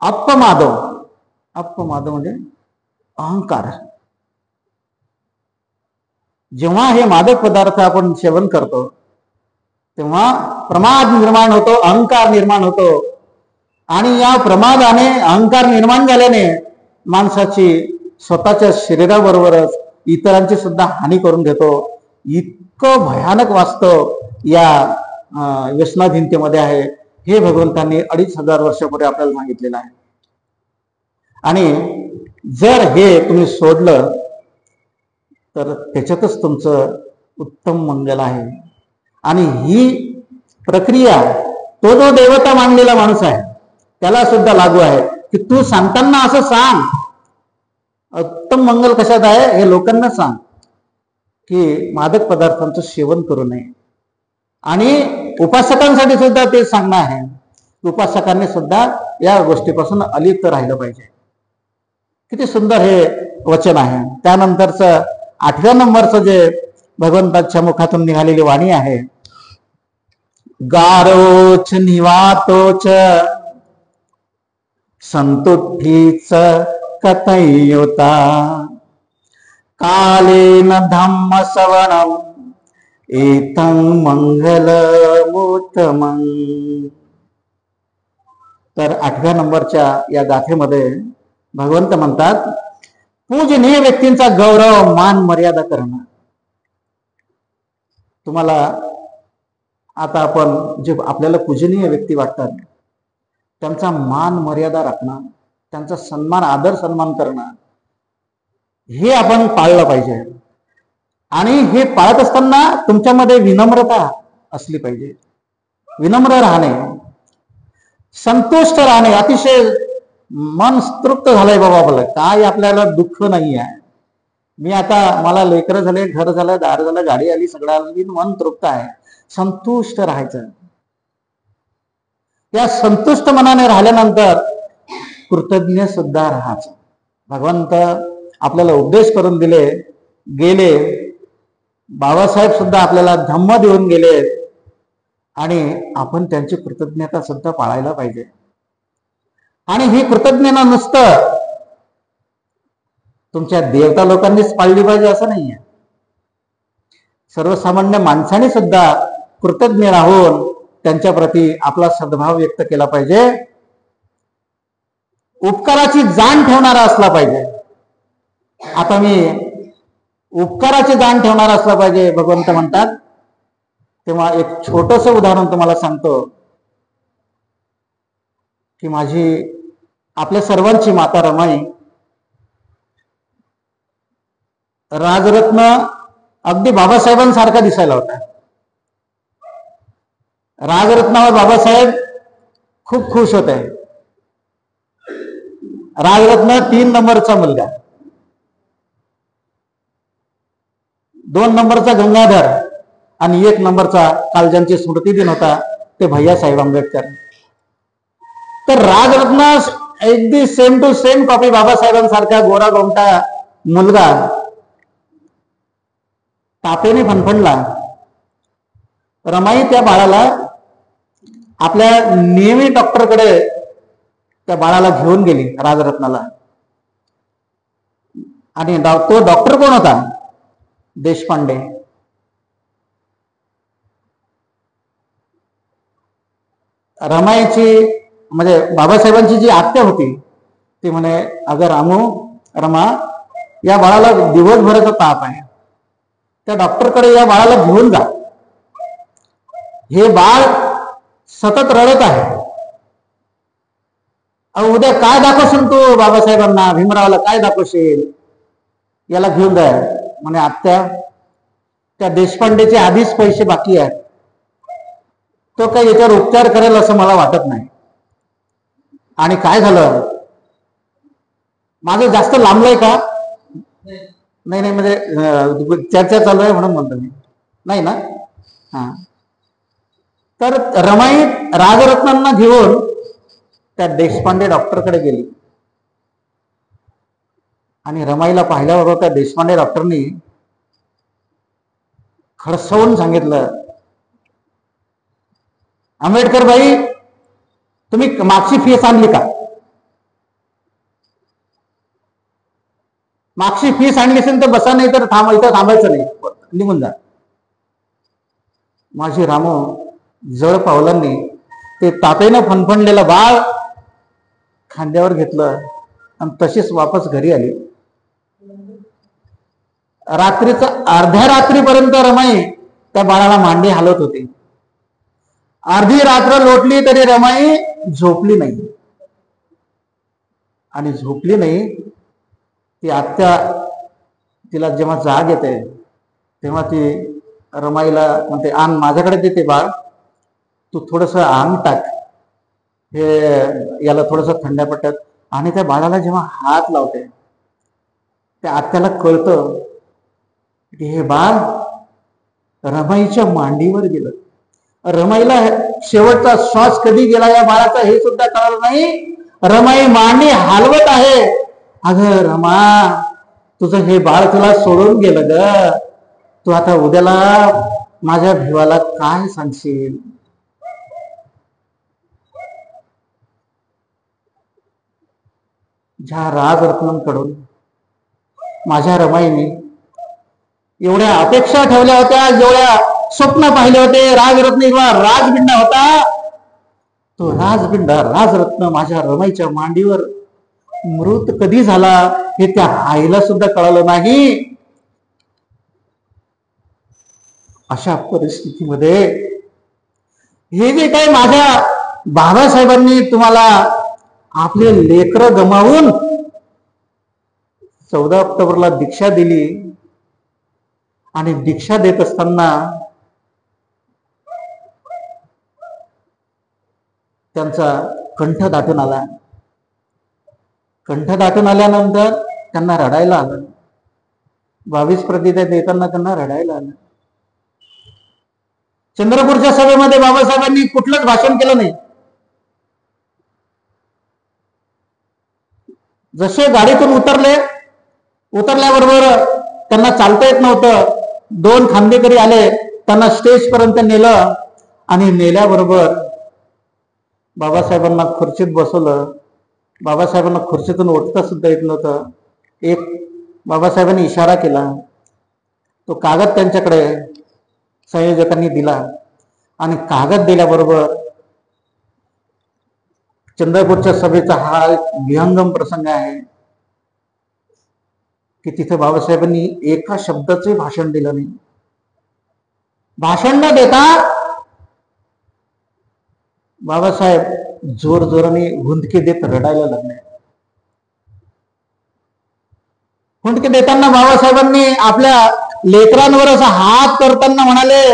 अपमादव म्हणजे अहंकार. जेव्हा हे मादक पदार्थ आपण सेवन करतो, तेव्हा प्रमाद निर्माण होतो, अहंकार निर्माण होतो. आणि या प्रमादाने, अहंकार निर्माण झाल्याने माणसाची स्वतःच्या शरीराबरोबरच इतरांची सुद्धा हानी करून घेतो. इतकं भयानक वास्तव या व्यसनाधीनतेमध्ये आहे. हे भगवंतांनी 2500 वर्षापूर्वी आपल्याला सांगितलेलं आहे. आणि जर हे तुम्ही सोडलं तर त्याच्यातच तुमचं उत्तम मंगल आहे. आणि ही प्रक्रिया तो जो देवता मानलेला माणूस आहे त्याला सुद्धा लागू आहे, की तू सांगताना असं सांग, उत्तम मंगल कशात आहे हे लोकांना सांग. की मादक पदार्थांचं सेवन करू नये. आणि उपासकांसाठी सुद्धा ते सांगणं आहे, उपासकांनी सुद्धा या गोष्टीपासून अलिप्त राहिलं पाहिजे. किती सुंदर हे वचन आहे. त्यानंतरचं 8व्या नंबरचं जे भगवंताच्या मुखातून निघालेली वाणी आहे, गारोच निवातोच संतुठीच कथयोता कालेन धम्म सवणम एतं मंगलमुत्तमं. तर 8व्या नंबरच्या या गाथेमध्ये भगवंत म्हणतात, पूजनीय व्यक्तींचा गौरव मान मर्यादा करणं. तुम्हाला आता आपण जे आपल्याला पूजनीय व्यक्ती वाटतात त्यांचा मान मर्यादा राखणं, त्यांचा सन्मान आदर सन्मान करणं हे आपण पाळलं पाहिजे. आणि हे पाळत असताना तुमच्यामध्ये विनम्रता असली पाहिजे. विनम्र राहणे, संतुष्ट राहणे, अतिशय मन तृप्त झालंय बाबा, आपलं काय आपल्याला दुःख नाही आहे. मी आता मला लेकरं झाले, घर झालं, दार झालं, गाडी आली, सगळं आली, मन तृप्त आहे. संतुष्ट राहायचं. या संतुष्ट मनाने राहिल्यानंतर कृतज्ञ सुद्धा राहायचं. भगवंत आपल्याला उपदेश करून दिले गेले, बाबासाहेब सुद्धा आपल्याला धम्म देऊन गेले आणि आपण त्यांची कृतज्ञता सुद्धा पाळायला पाहिजे. आणि ही कृतज्ञता नुसतं तुमच्या देवता लोकांनीच पाळली पाहिजे असं नाहीये. सर्वसामान्य माणसाने सुद्धा कृतज्ञ राहून त्यांच्या प्रती आपला सद्भाव व्यक्त केला पाहिजे. उपकाराची जाण ठेवणारा असला पाहिजे. आता मी उपकाराची जाण ठेवणारा असला पाहिजे भगवंत म्हणतात, तेव्हा एक छोटस उदाहरण तुम्हाला सांगतो की माझी आपल्या सर्वांची माता रमाई राजरत्न अगदी बाबासाहेबांसारखा दिसायला होता. राजरत्नावर बाबासाहेब खूप खुश होते. राजरत्न 3 नंबरचा मुलगा, 2 नंबरचा गंगाधर आणि 1 नंबरचा काल ज्यांची स्मृती दिन होता ते भैयासाहेब आंबेडकर. तर राजरत्न अगदी सेम टू सेम कॉपी बाबासाहेबांसारखा गोरा गोमटा मुलगा तापेने फणफणला. रमाई त्या बाळाला आपल्या नेहमी डॉक्टरकडे त्या बाळाला घेऊन गेली, राजरत्नाला. आणि तो डॉक्टर कोण होता? देशपांडे. रमाईची म्हणजे बाबासाहेबांची जी आत्या होती ती म्हणे, अगर रमा या बाळाला दिवसभराचा ताप आहे, त्या डॉक्टरकडे या बाळाला घेऊन जा. हे बाळ सतत रडत आहे. उद्या काय दाखवशील तू बाबासाहेबांना, भीमरावला काय दाखवशील, याला घेऊन जा. म्हणे आत्या, त्या देशपांडेचे आधीच पैसे बाकी आहेत, तो काही याच्यावर उपचार करेल असं मला वाटत नाही. आणि काय झालं, माझं जास्त लांबलंय का? नाही नाही, म्हणजे चर्चा चालू आहे म्हणून म्हणतो मी, नाही ना. हा, तर रमाई राजरत्नांना घेऊन त्या देशपांडे डॉक्टरकडे गेली. आणि रमाईला पाहिल्याबरोबर त्या देशपांडे डॉक्टरनी खडसवून सांगितलं, आंबेडकर बाई, तुम्ही मागची फीस आणली का? मागची फीस आणली असेल तर बसा, नाही तर इथं थांबायचं नाही, निघून जा. माझी रामो जड पावलांनी ते तापेनं फणफणलेलं बाळ खांद्यावर घेतलं आणि तशीच वापस घरी आली. रात्रीचं अर्ध्या रात्रीपर्यंत रमाई त्या बाळाला मांडी हालत होती. अर्धी रात्र लोटली तरी रमाई झोपली नाही. आणि झोपली नाही ती आत्या, तिला जेव्हा जाग येते तेव्हा ती रमाईला म्हणते, आण माझ्याकडे देते बाळ, तू थोडस आंग टाक, हे याला थोडस थंड्या पट्ट्यात. आणि त्या बाळाला जेव्हा हात लावते त्या आत्याला कळतं की हे बाळ रमाईच्या मांडीवर गेलं. रमाईला शेवटचा श्वास कधी गेला या बाळाचा हे सुद्धा कळलं नाही. रमाई मांडी हलवत आहे. अगं रमा, तुझं हे बाळ तुला सोडून गेलं ग. तू आता उद्याला माझ्या भिवाला काय सांगशील? ज्या राजरत्नांकडून माझ्या रमाईने एवढ्या अपेक्षा ठेवल्या होत्या, जेवढ्या स्वप्न पाहिले होते, राजरत्न किंवा राजबिंडा होता, तो राजबिंडा राजरत्न माझ्या रमाईच्या मांडीवर मृत कधी झाला हे त्या आईला सुद्धा कळलं नाही. अशा परिस्थितीमध्ये हे जे काही माझ्या बाबासाहेबांनी तुम्हाला आपले लेकरं गमावून 14 ऑक्टोबरला दीक्षा दिली आणि दीक्षा देत असताना त्यांचा कंठ दाटून आला. कंठ दाटून आल्यानंतर त्यांना रडायला आलं. 22 प्रतिज्ञा देताना त्यांना रडायला आलं. चंद्रपूरच्या सभेमध्ये बाबासाहेबांनी कुठलंच भाषण केलं नाही. जसे गाडीतून उतरल्याबरोबर त्यांना चालता येत नव्हतं. 2 खांदेकरी आले, त्यांना स्टेज पर्यंत नेलं आणि नेल्याबरोबर बाबासाहेबांना खुर्चीत बसवलं. बाबासाहेबांना खुर्चीतून उठता सुद्धा येत नव्हतं. एक बाबासाहेबांनी इशारा केला. तो कागद त्यांच्याकडे संयोजकांनी दिला आणि कागद दिल्याबरोबर चंद्रपूरच्या सभेचा हा एक विहंगम प्रसंग आहे की तिथे बाबासाहेबांनी एका शब्दाचे भाषण दिलं नाही. भाषण न देता बाबासाहेब जोरजोराने हुंदके देत रडायला लागले. हुंदके देताना बाबासाहेबांनी आपल्या लेकरांवर असा हात करताना म्हणाले,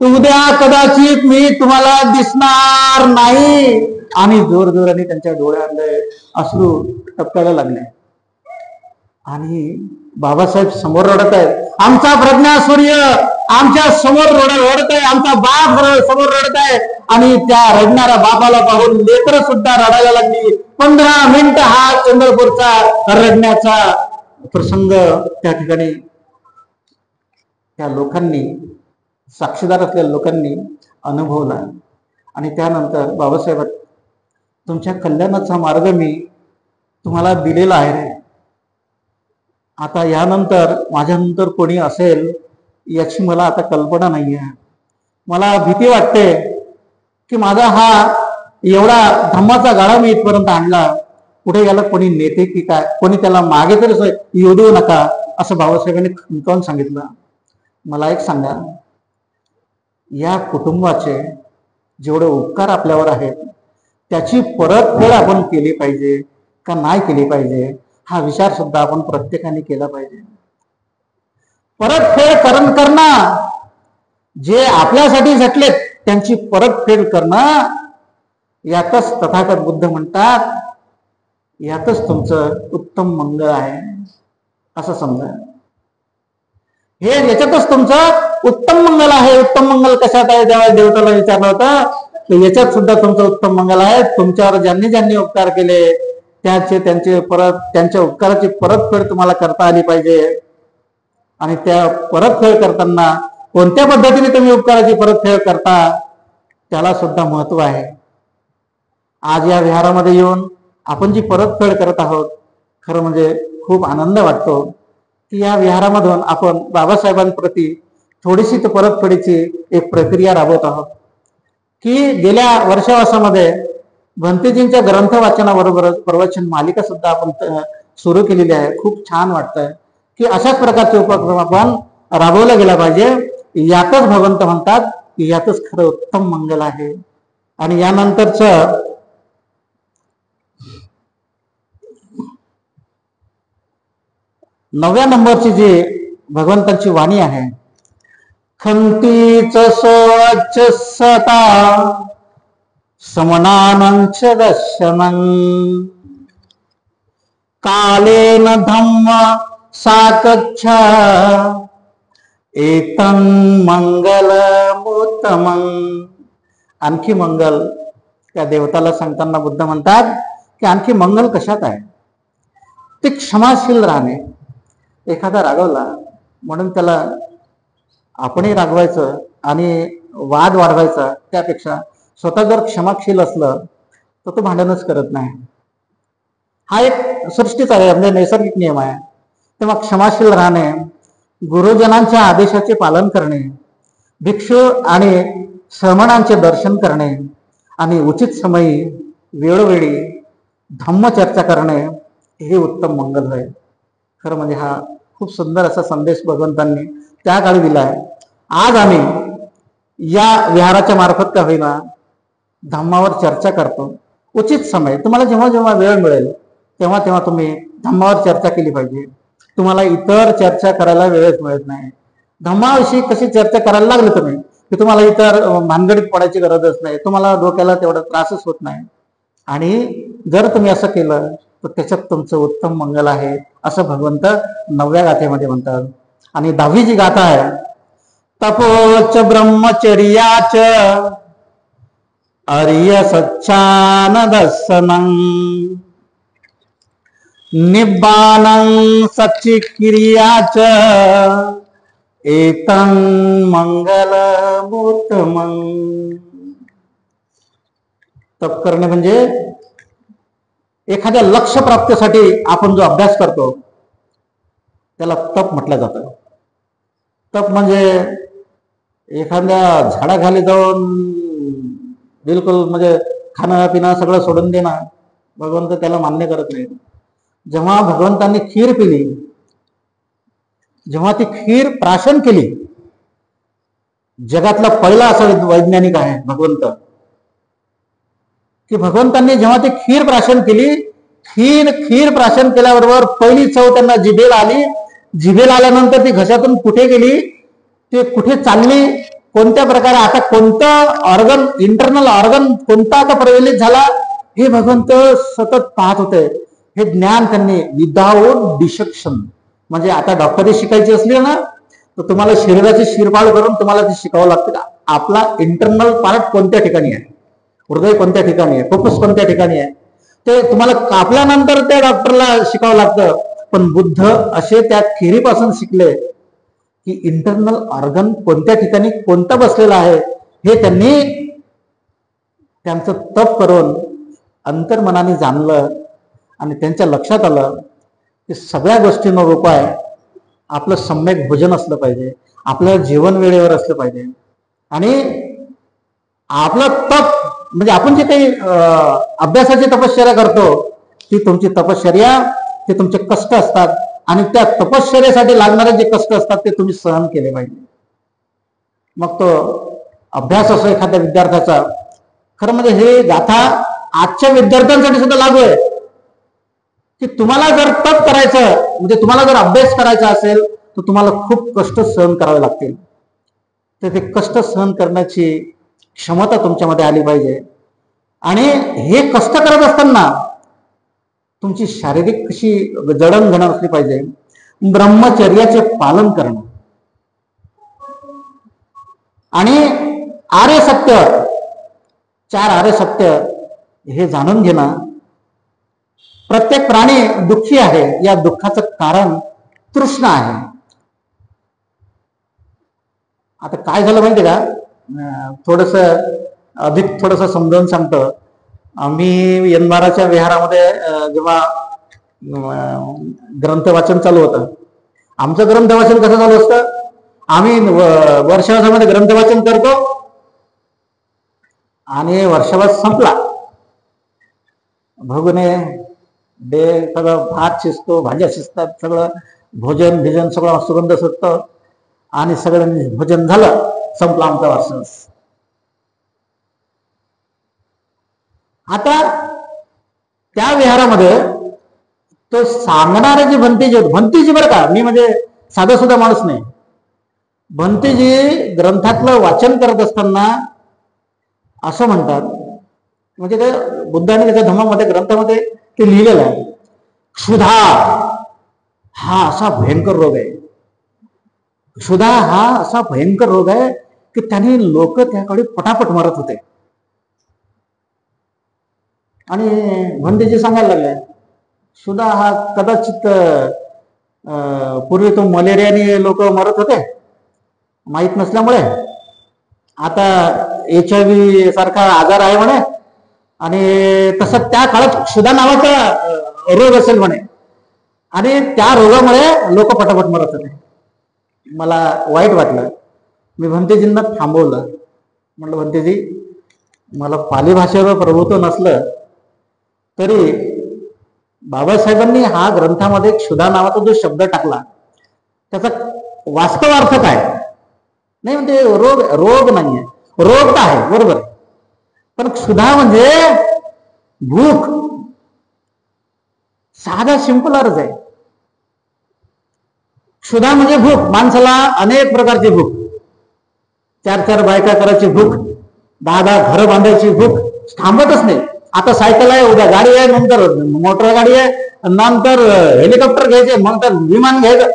उद्या कदाचित मी तुम्हाला दिसणार नाही. आणि जोरजोराने त्यांच्या डोळ्यातले अश्रू टपकायला लागले. आणि बाबासाहेब समोर रडत आहेत. आमचा प्रज्ञा सूर्य आमच्या समोर रडत आहे, आमचा बाप समोर रडत आहे. आणि त्या रडणाऱ्या बापाला पाहून लेकरं सुद्धा रडायला लागली. 15 मिनिटं हा चंद्रपूरचा रडण्याचा प्रसंग त्या ठिकाणी त्या लोकांनी, साक्षीदार असलेल्या लोकांनी अनुभवला. आणि त्यानंतर बाबासाहेब, तुमच्या कल्याणाचा मार्ग मी तुम्हाला दिलेला आहे रे. आता यानंतर माझ्यानंतर कोणी असेल याची मला आता कल्पना नाही आहे. मला भीती वाटते की माझा हा एवढा धम्माचा गाडा मी इथपर्यंत आणला, पुढे याला कोणी नेते की काय, कोणी त्याला मागे तर येऊ देऊ नका, असं बाबासाहेबांनी खंतवून सांगितलं. मला एक सांगा, या कुटुंबाचे जेवढे उपकार आपल्यावर आहेत त्याची परतफेड आपण केली पाहिजे का नाही केली पाहिजे, हा विचार सुद्धा आपण प्रत्येकाने केला पाहिजे. परतफेड करणं, जे आपल्यासाठी झटलेत त्यांची परतफेड करणं, यातच तथागत बुद्ध म्हणतात, यातच तुमचं उत्तम मंगळ आहे असं समजा. याच्यातच तुमचं उत्तम मंगल आहे. उत्तम मंगल कशात आहे जेव्हा देवताला विचारलं होतं, तर याच्यात सुद्धा तुमचं उत्तम मंगल आहे. तुमच्यावर ज्यांनी ज्यांनी उपकार केले त्यांच्या उपकाराची परतफेड तुम्हाला करता आली पाहिजे. आणि त्या परतफेड करताना कोणत्या पद्धतीने तुम्ही उपकाराची परतफेड करता त्याला सुद्धा महत्व आहे. आज या विहारामध्ये येऊन आपण जी परतफेड करत आहोत, खरं म्हणजे खूप आनंद वाटतो की या विहारामधून आपण बाबासाहेबांप्रती थोडीशी परतफेडीची एक प्रक्रिया राबवत आहोत. की गेल्या वर्षावासामध्ये भंतेजींच्या ग्रंथ वाचनाबरोबरच प्रवचन मालिका सुद्धा आपण सुरू केलेली आहे. खूप छान वाटतंय की अशाच प्रकारचे उपक्रम आपण राबवला गेला पाहिजे. यातच भगवंत म्हणतात की यातच खरं उत्तम मंगल आहे. आणि यानंतरच 9व्या नंबरची जी भगवंतांची वाणी आहे, खंतीच स्वच्छ सता समनानंच दर्शनं कालेन धम्म साकच्छा एतं मंगलमुत्तमं. आणखी मंगल त्या देवताला सांगताना बुद्ध म्हणतात की आणखी मंगल कशात आहे? ते क्षमाशील राहणे. एखादा रागवला म्हणून त्याला आपणही रागवायचं आणि वाद वाढवायचा, त्यापेक्षा स्वतः जर क्षमाशील असलं तर तो भांडणच करत नाही. हा एक सृष्टीचा आहे, म्हणजे नैसर्गिक नियम आहे. तेव्हा क्षमाशील राहणे, गुरुजनांच्या आदेशाचे पालन करणे, भिक्षू आणि श्रमणांचे दर्शन करणे आणि उचित समयी वेळोवेळी धम्मचर्चा करणे हे उत्तम मंगल होय. खरं म्हणजे हा खूप सुंदर असा संदेश भगवंतांनी त्या काळी दिलाय. आज आम्ही या विहाराच्या मार्फत का होईना धम्मावर चर्चा करतो. उचित समय, तुम्हाला जेव्हा जेव्हा वेळ मिळेल तेव्हा तेव्हा तुम्ही धम्मावर चर्चा केली पाहिजे. तुम्हाला इतर चर्चा करायला वेळच मिळत नाही. धम्माविषयी कशी चर्चा करायला लागली तुम्ही की तुम्हाला इतर भानगडीत पडायची गरजच नाही, तुम्हाला डोक्याला तेवढा त्रासच होत नाही. आणि जर तुम्ही असं केलं तर त्याच्यात तुमचं उत्तम मंगल आहे असं भगवंत 9व्या गाथेमध्ये म्हणतात. आणि 10वी जी गाथा आहे, तपोच ब्रह्मचर्याच आर्य सच्चानदसनं निब्बानं सच्चिक्रियाच एतं मंगलमुत्तमं. तप करणे म्हणजे एखाद्या लक्ष्य प्राप्तीसाठी आपण जो अभ्यास करतो त्याला तप म्हटलं जातं. तप म्हणजे एखाद्या झाडाखाली जाऊन बिलकुल म्हणजे खाणं पिणं सगळं सोडून देणं, भगवंत त्याला मान्य करत नाही. जेव्हा भगवंतांनी खीर पिली, जेव्हा ती खीर प्राशन केली, जगातला पहिला असा वैज्ञानिक आहे भगवंत, की भगवंतांनी जेव्हा ती खीर प्राशन केली, खीर प्राशन केल्याबरोबर पहिली चव त्यांना जिभेला आली. जिभेला आल्यानंतर ती घशातून कुठे गेली, ते कुठे चालली, कोणत्या प्रकारे आता कोणतं ऑर्गन, इंटरनल ऑर्गन कोणता आता प्रवेलित झाला, हे भगवंत सतत पाहत होते. हे ज्ञान त्यांनी विदाऊट डिसेक्शन, म्हणजे आता डॉक्टरी शिकायची असली ना तर तुम्हाला शरीराची शिरपाळ करून तुम्हाला ते शिकावं लागतं. आपला इंटरनल पार्ट कोणत्या ठिकाणी आहे, हृदय कोणत्या ठिकाणी आहे, फुफ्फुस कोणत्या ठिकाणी आहे, ते तुम्हाला कापल्यानंतर त्या डॉक्टरला शिकावं लागतं. पण बुद्ध असे त्या खिरीपासून शिकले की इंटरनल ऑर्गन कोणत्या ठिकाणी कोणता बसलेला आहे हे त्यांनी त्यांचं तप करून अंतर्मनाने जाणलं. आणि त्यांच्या लक्षात आलं की सगळ्या गोष्टींवर उपाय आपलं सम्यक भोजन असलं पाहिजे, आपलं जीवन वेळेवर असलं पाहिजे. आणि आपलं तप म्हणजे आपण जे काही अभ्यासाची तपश्चर्या करतो ती तुमची तपश्चर्या, ते तुमचे कष्ट असतात. आणि त्या तपश्चर्यासाठी लागणारे जे कष्ट असतात ते तुम्ही सहन केले पाहिजे. मग तो अभ्यास असो एखाद्या विद्यार्थ्याचा, खरं म्हणजे हे गाथा आजच्या विद्यार्थ्यांसाठी सुद्धा लागू आहे की तुम्हाला जर तप करायचं, म्हणजे तुम्हाला जर अभ्यास करायचा असेल तर तुम्हाला खूप कष्ट सहन करावे लागतील. तर ते कष्ट सहन करण्याची क्षमता तुमच्यामध्ये आली पाहिजे. आणि हे कष्ट करत असताना तुमची शारीरिक कशी जडणघडण असली पाहिजे. ब्रह्मचर्याचे पालन करणं आणि आर्य सत्य, 4 आर्य सत्य हे जाणून घेणं. प्रत्येक प्राणी दुःखी आहे, या दुःखाचं कारण तृष्णा आहे. आता काय झालं माहिती का, थोडस अधिक समजावून सांगतो. आम्ही यंदाराच्या विहारामध्ये जेव्हा ग्रंथ वाचन चालू होतं, आमचं ग्रंथ वाचन कसं चालू असतं, आम्ही वर्षावासामध्ये ग्रंथ वाचन करतो आणि वर्षावास संपला, भगुने दे सगळं भात शिजतो, भाज्या शिजतात, सगळं भोजन भिजन सगळं सुगंध सुटतो आणि सगळं भोजन झालं, संपला आमचा वर्षावास. आता त्या विहारामध्ये तो सांगणारे जी भंतीजी बरं का, मी म्हणजे साधा सुद्धा माणूस नाही, भंतीजी ग्रंथातलं वाचन करत असताना असं म्हणतात, म्हणजे ते बुद्धाने त्याच्या धम्मामध्ये ग्रंथामध्ये ते लिहिलेलं आहे, क्षुधा हा असा भयंकर रोग आहे. क्षुधा हा असा भयंकर रोग आहे की त्याने लोक त्याकडे पटापट मरत होते. आणि भंतेजी सांगायला लागले क्षुधा हा कदाचित पूर्वी तो मलेरियाने लोक मरत होते माहीत नसल्यामुळे, आता HIV सारखा आजार आहे म्हणे, आणि तसं त्या काळात क्षुधा नावाचा रोग असेल म्हणे, आणि त्या रोगामुळे लोक पटापट मरत होते. मला वाईट वाटलं. मी भंतेजींना थांबवलं. म्हटलं भंतेजी, मला पाली भाषेवर प्रभुत्व नसलं तरी बाबासाहेबांनी हा ग्रंथामध्ये क्षुधा नावाचा जो शब्द टाकला त्याचा वास्तव अर्थ काय नाही, म्हणजे रोग नाहीये, रोग तर आहे बरोबर, पण क्षुधा म्हणजे भूक. साधा सिंपल अर्थ आहे. क्षुधा म्हणजे भूक. माणसाला अनेक प्रकारची भूक, 4-4 बायका करायची भूक, 10-10 घरं बांधायची भूक थांबतच नाही. आता सायकल आहे, उद्या गाडी आहे, नंतर मोटर गाडी आहे, नंतर हेलिकॉप्टर घ्यायचे, मग तर विमान घ्यायचं,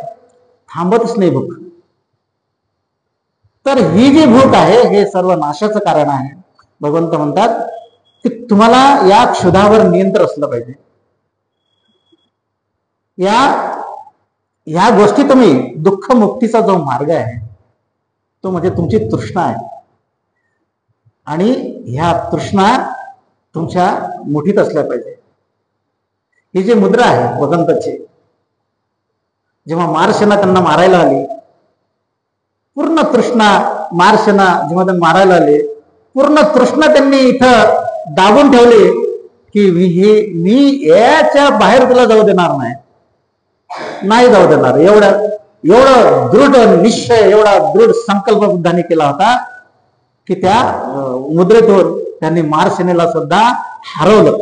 थांबतच नाही भूक. तर ही जी भूक आहे हे सर्व नाशाचं कारण आहे. भगवंत म्हणतात की तुम्हाला या क्षुधावर नियंत्रण असलं पाहिजे. या गोष्टी तुम्ही दुःख मुक्तीचा जो मार्ग आहे तो म्हणजे तुमची तृष्णा आहे, आणि ह्या तृष्णा तुमच्या मुठीत असल्या पाहिजे. ही जी मुद्रा आहे भगवंताची, जेव्हा मार्शना त्यांना मारायला आली, पूर्ण तृष्णा मार्शना जेव्हा त्यांना मारायला आले, पूर्ण तृष्णा त्यांनी इथं दाबून ठेवली की मी याच्या बाहेर तुला जाऊ देणार नाही जाऊ देणार. एवढं दृढ निश्चय, एवढा दृढ संकल्प बुद्धाने केला होता की त्या मुद्रेतून त्यांनी मार्शनेला सुद्धा हरवलं.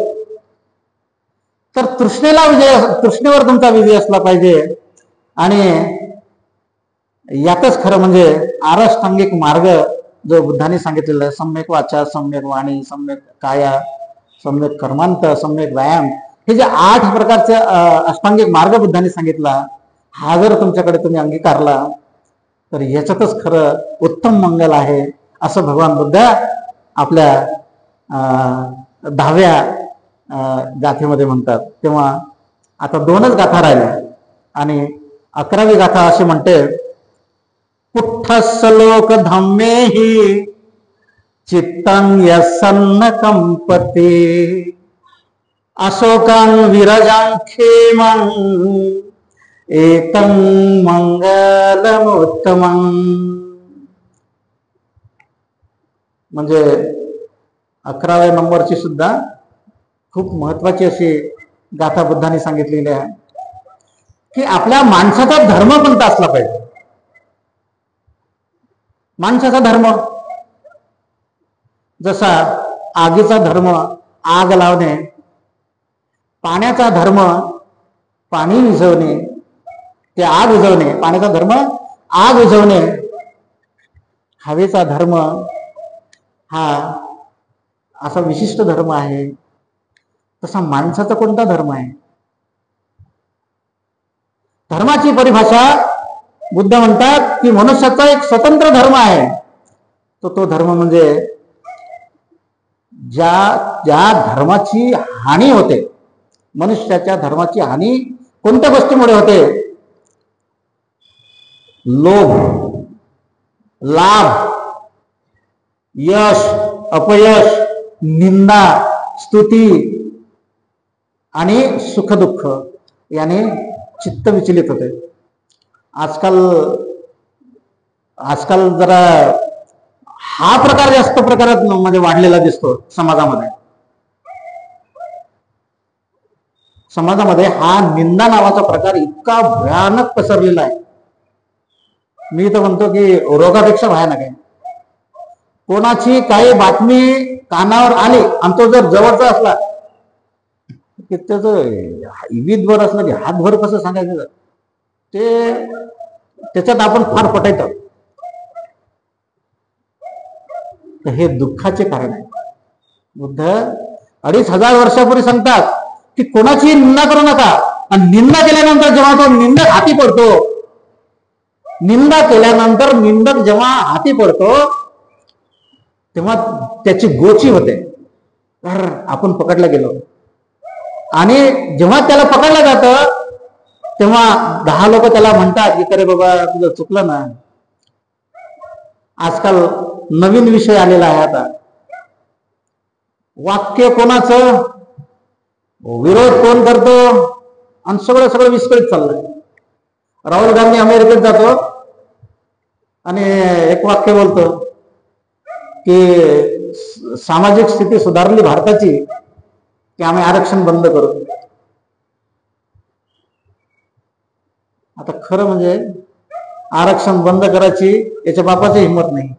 तर तृष्णेवर तुमचा विजय असला पाहिजे. आणि यातच खरं म्हणजे आराष्टांगिक मार्ग जो बुद्धाने सांगितलेला आहे, सम्यक वाचा, सम्यक वाणी, सम्यक काया, सम्यक कर्मांत, सम्यक व्यायाम, हे जे 8 प्रकारचे अष्टांगिक मार्ग बुद्धाने सांगितला, हा जर तुमच्याकडे तुम्ही अंगीकारला तर याच्यातच खरं उत्तम मंगल आहे असं भगवान बुद्ध आपल्या 10व्या गाथेमध्ये म्हणतात. तेव्हा आता 2च गाथा राहिल्या आणि 11वी गाथा अशी म्हणते, पुठ्ठस्सलोक धम्मेहि चित्तं यस्सन्न कंपते अशोकां विरजां क्षेमं एतं मंगलमुत्तमं. म्हणजे 11व्या नंबरची सुद्धा खूप महत्वाची अशी गाथा बुद्धाने सांगितलेली आहे की आपल्या माणसाचा धर्म कोणता असला पाहिजे. माणसाचा धर्म जसा आगीचा धर्म आग लावणे, पाण्याचा धर्म पाणी विझवणे, ते आग विझवणे, पाण्याचा धर्म आग विझवणे, हवेचा धर्म हा असा विशिष्ट धर्म आहे. तसा माणसाचा कोणता धर्म आहे? धर्माची परिभाषा बुद्ध म्हणतात की मनुष्याचा एक स्वतंत्र धर्म आहे. तो धर्म म्हणजे ज्या धर्माची हानी होते, मनुष्याच्या धर्माची हानी कोणत्या गोष्टीमुळे होते? लोभ, लाभ, यश, अपयश, निंदा, स्तुती आणि सुखदुःख याने चित्त विचलित होते. आजकाल जरा हा प्रकार जास्त प्रकारात म्हणजे वाढलेला दिसतो समाजामध्ये. हा निंदा नावाचा प्रकार इतका भयानक पसरलेला आहे. मी तर म्हणतो की रोगापेक्षा भयानक आहे. कोणाची काही बातमी कानावर आली आणि तो जर जवळचा असला की त्याचं विधभर असलं की हातभर कसं सांगायचं, त्याच्यात आपण फार पटायचं. हे दुःखाचे कारण आहे. बुद्ध 2500 वर्षापूर्वी सांगतात की कोणाची निंदा करू नका, आणि निंदा केल्यानंतर जेव्हा तो निंदक हाती पडतो निंदा केल्यानंतर निंदक जेव्हा हाती पडतो तेव्हा त्याची गोची होते, तर आपण पकडला गेलो. आणि जेव्हा त्याला पकडलं जातं तेव्हा 10 लोक त्याला म्हणतात की अरे बाबा तुझं चुकलं ना. आजकाल नवीन विषय आलेला आहे आता, वाक्य कोणाचं, विरोध कोण करतो, आणि सगळं विस्कळीत चाललंय. राहुल गांधी अमेरिकेत जातो आणि एक वाक्य बोलतो की सामाजिक स्थिती सुधारली भारताची की आम्ही आरक्षण बंद करू. आता खरं म्हणजे आरक्षण बंद करायची याच्या बापाची हिंमत नाही.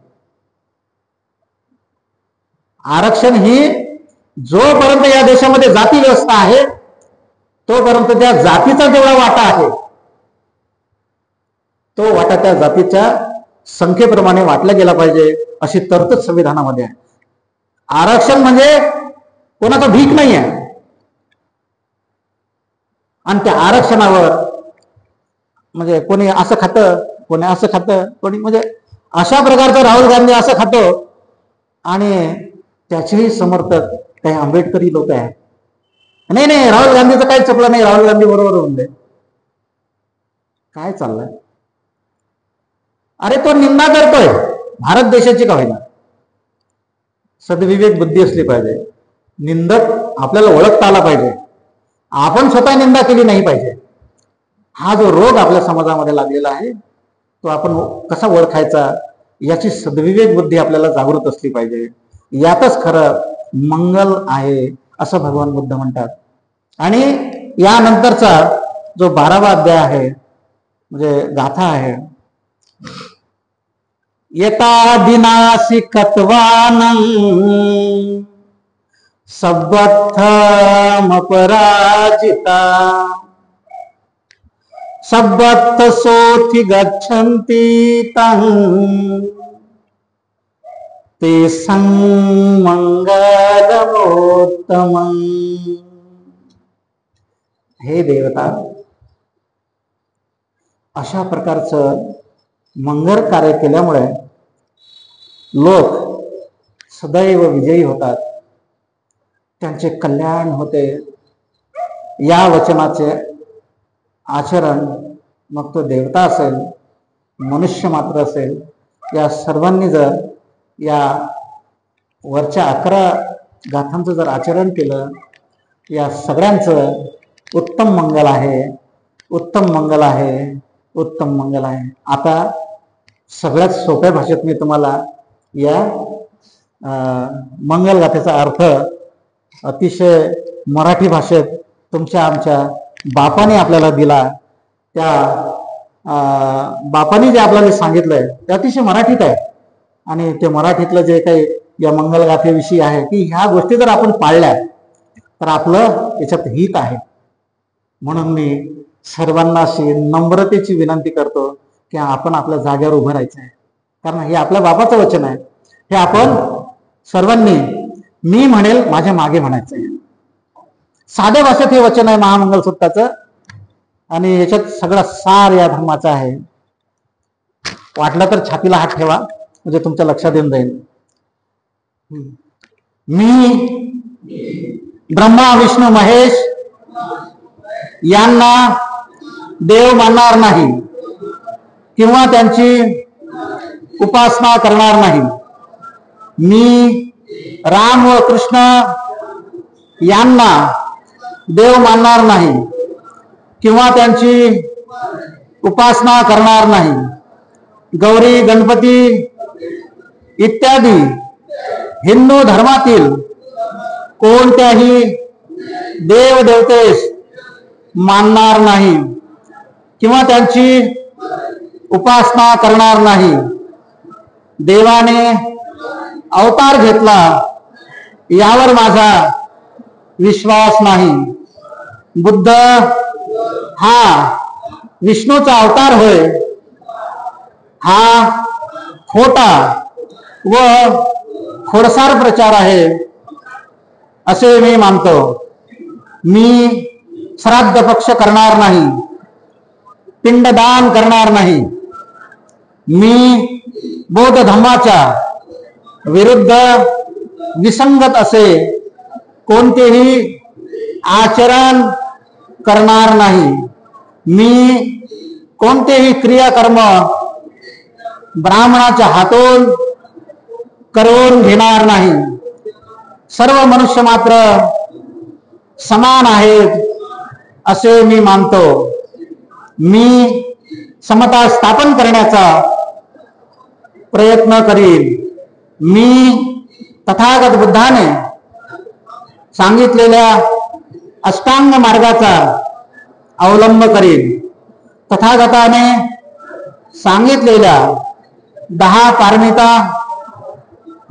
आरक्षण ही जोपर्यंत या देशामध्ये जाती व्यवस्था आहे तोपर्यंत त्या जातीचा जेवढा वाटा आहे तो वाटा त्या जातीच्या संख्येप्रमाणे वाटला गेला पाहिजे अशी तरतूद संविधानामध्ये आहे. आरक्षण म्हणजे कोणाचा भीक नाही आहे. आणि त्या आरक्षणावर म्हणजे कोणी असं खातं, कोणी असं खातं, कोणी म्हणजे अशा प्रकारचं राहुल गांधी असं खातो आणि त्याचेही समर्थक काही आंबेडकरी लोक आहेत. नाही राहुल गांधीचं काही चुकलं नाही, राहुल गांधी बरोबर होऊन दे. काय चाललंय? अरे तो निंदा करतोय भारत देशाची का होईना. सद्विवेक बुद्धी असली पाहिजे. निंदक आपल्याला ओळखता आला पाहिजे. आपण स्वतः निंदा केली नाही पाहिजे. हा जो रोग आपल्या समाजामध्ये लागलेला आहे तो आपण कसा ओळखायचा याची सद्विवेक बुद्धी आपल्याला जागृत असली पाहिजे. यातच खरं मंगल आहे असं भगवान बुद्ध म्हणतात. आणि यानंतरचा जो 12वा अध्याय आहे म्हणजे गाथा आहे, येता दिनासी कत्वानं सब्बत्थम अपराजिता सब्बत्थ सोथि गच्छन्ति तं ते संमंगलमोत्तमं. हे देवता, अशा प्रकारचं मंगल कार्य केल्यामुळे लोक सदैव विजयी होतात, त्यांचे कल्याण होते. या वचनाचे आचरण मग तो देवता असेल, मनुष्य मात्र असेल, या सर्वांनी जर या वरच्या 11 गाथांचं जर आचरण केलं, या सगळ्यांचं उत्तम मंगल आहे, उत्तम मंगल आहे, उत्तम मंगल आहे. आता सगळ्यात सोप्या भाषेत मी तुम्हाला या मंगल गाथेचा अर्थ अतिशय मराठी भाषेत तुमच्या आमच्या बापाने आपल्याला दिला. त्या बापाने जे आपल्याला सांगितलंय ते अतिशय मराठीत आहे. आणि ते मराठीतलं जे काही या मंगलगाथेविषयी आहे की ह्या गोष्टी जर आपण पाळल्या तर आपलं याच्यात हित आहे. म्हणून मी सर्वांना अशी नम्रतेची विनंती करतो की आपण आपल्या जागेवर उभं राहायचं आहे, कारण हे आपल्या बापाचं वचन आहे. हे आपण सर्वांनी मी म्हणेल माझ्या मागे म्हणायचं आहे. साध्या भाषेत हे वचन आहे महामंगल सूत्राचं, आणि याच्यात सगळा सार या धर्माचा आहे. वाटलं तर छातीला हात ठेवा म्हणजे तुमच्या लक्षात येऊन जाईल. मी ब्रह्मा विष्णू महेश यांना देव मानणार नाही किंवा त्यांची उपासना करणार नाही. मी राम व कृष्ण यांना देव मानणार नाही किंवा त्यांची उपासना करणार नाही. गौरी गणपती इत्यादी हिंदू धर्मातील कोणत्याही देव देवतेस मानणार नाही किंवा त्यांची उपासना करणार नाही. देवाने अवतार घेतला यावर माझा विश्वास नाही. बुद्ध हा विष्णूचा अवतार होय, हा खोटा व खोडसार प्रचार आहे असे मी मानतो. मी श्राद्ध पक्ष करणार नाही, पिंडदान करणार नाही, मी बौद्ध धम्माच्या विरुद्ध विसंगत असे कोणतेही आचरण करणार नाही. मी कोणतेही क्रियाकर्म ब्राह्मणाच्या हातून करून घेणार नाही. सर्व मनुष्य मात्र समान आहेत असे मी मानतो. मी समता स्थापन करण्याचा प्रयत्न करीन. मी तथागत बुद्धाने सांगितलेल्या अष्टांग मार्गाचा अवलंब करीन. तथागताने सांगितलेल्या 10 पारमिता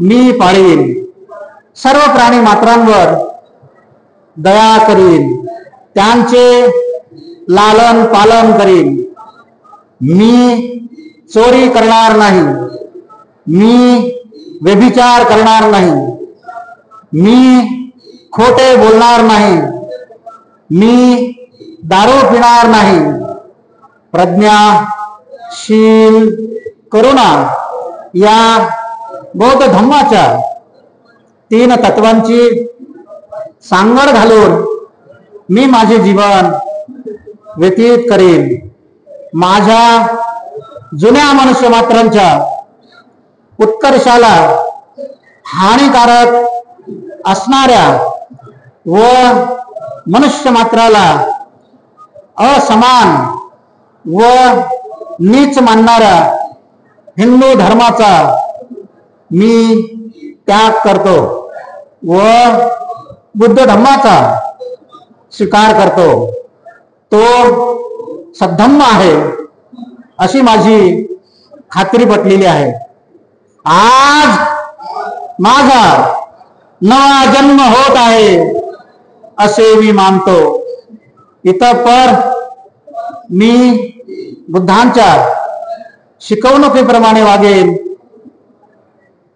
मी पाळीन. सर्व प्राणी मात्रांवर दया करीन. त्यांचे लालन पालन करीन. मी चोरी करणार नाही. मी व्यभिचार करणार नाही. मी खोटे बोलणार नाही. मी दारू पिणार नाही. प्रज्ञा, शील, करुणा या बौद्ध धम्माच्या 3 तत्वांची सांगड घालून मी माझे जीवन व्यतीत करेन. माझ्या जुन्या मनुष्य मात्रांच्या उत्कर्षाला हानिकारक असणाऱ्या व मनुष्य मात्राला असमान व नीच मानणाऱ्या हिंदू धर्माचा मी त्याग करतो व बुद्ध धम्माचा स्वीकार करतो. तो सद्धम्म आहे अशी माझी खात्री पटलेली आहे. आज माझा नवा जन्म होत आहे असे मी मानतो. इतपर मी बुद्धांच्या शिकवणुकीप्रमाणे वागेन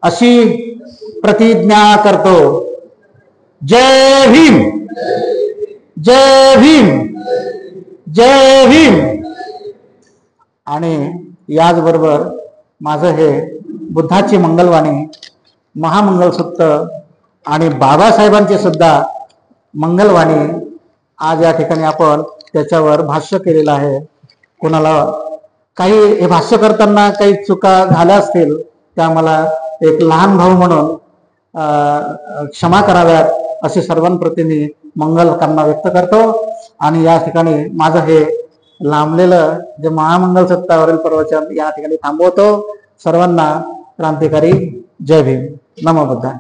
अशी प्रतिज्ञा करतो. जय भीम, जय भीम, जय भीम. आणि याचबरोबर माझं हे बुद्धाची मंगलवाणी, महामंगलसूत्र आणि बाबासाहेबांचे सुद्धा मंगलवाणी आज या ठिकाणी आपण त्याच्यावर भाष्य केलेलं आहे. कोणाला काही हे भाष्य करताना काही चुका झाल्या असतील त्या मला एक लहान भाऊ म्हणून क्षमा कराव्यात अशी सर्वांप्रती मी मंगल कामना व्यक्त करतो. आणि या ठिकाणी माझं हे लांबलेलं जे महामंगलसूत्रावरील प्रवचन या ठिकाणी थांबवतो. सर्वांना क्रांतिकारी जय भीम. नमो बुद्धाय.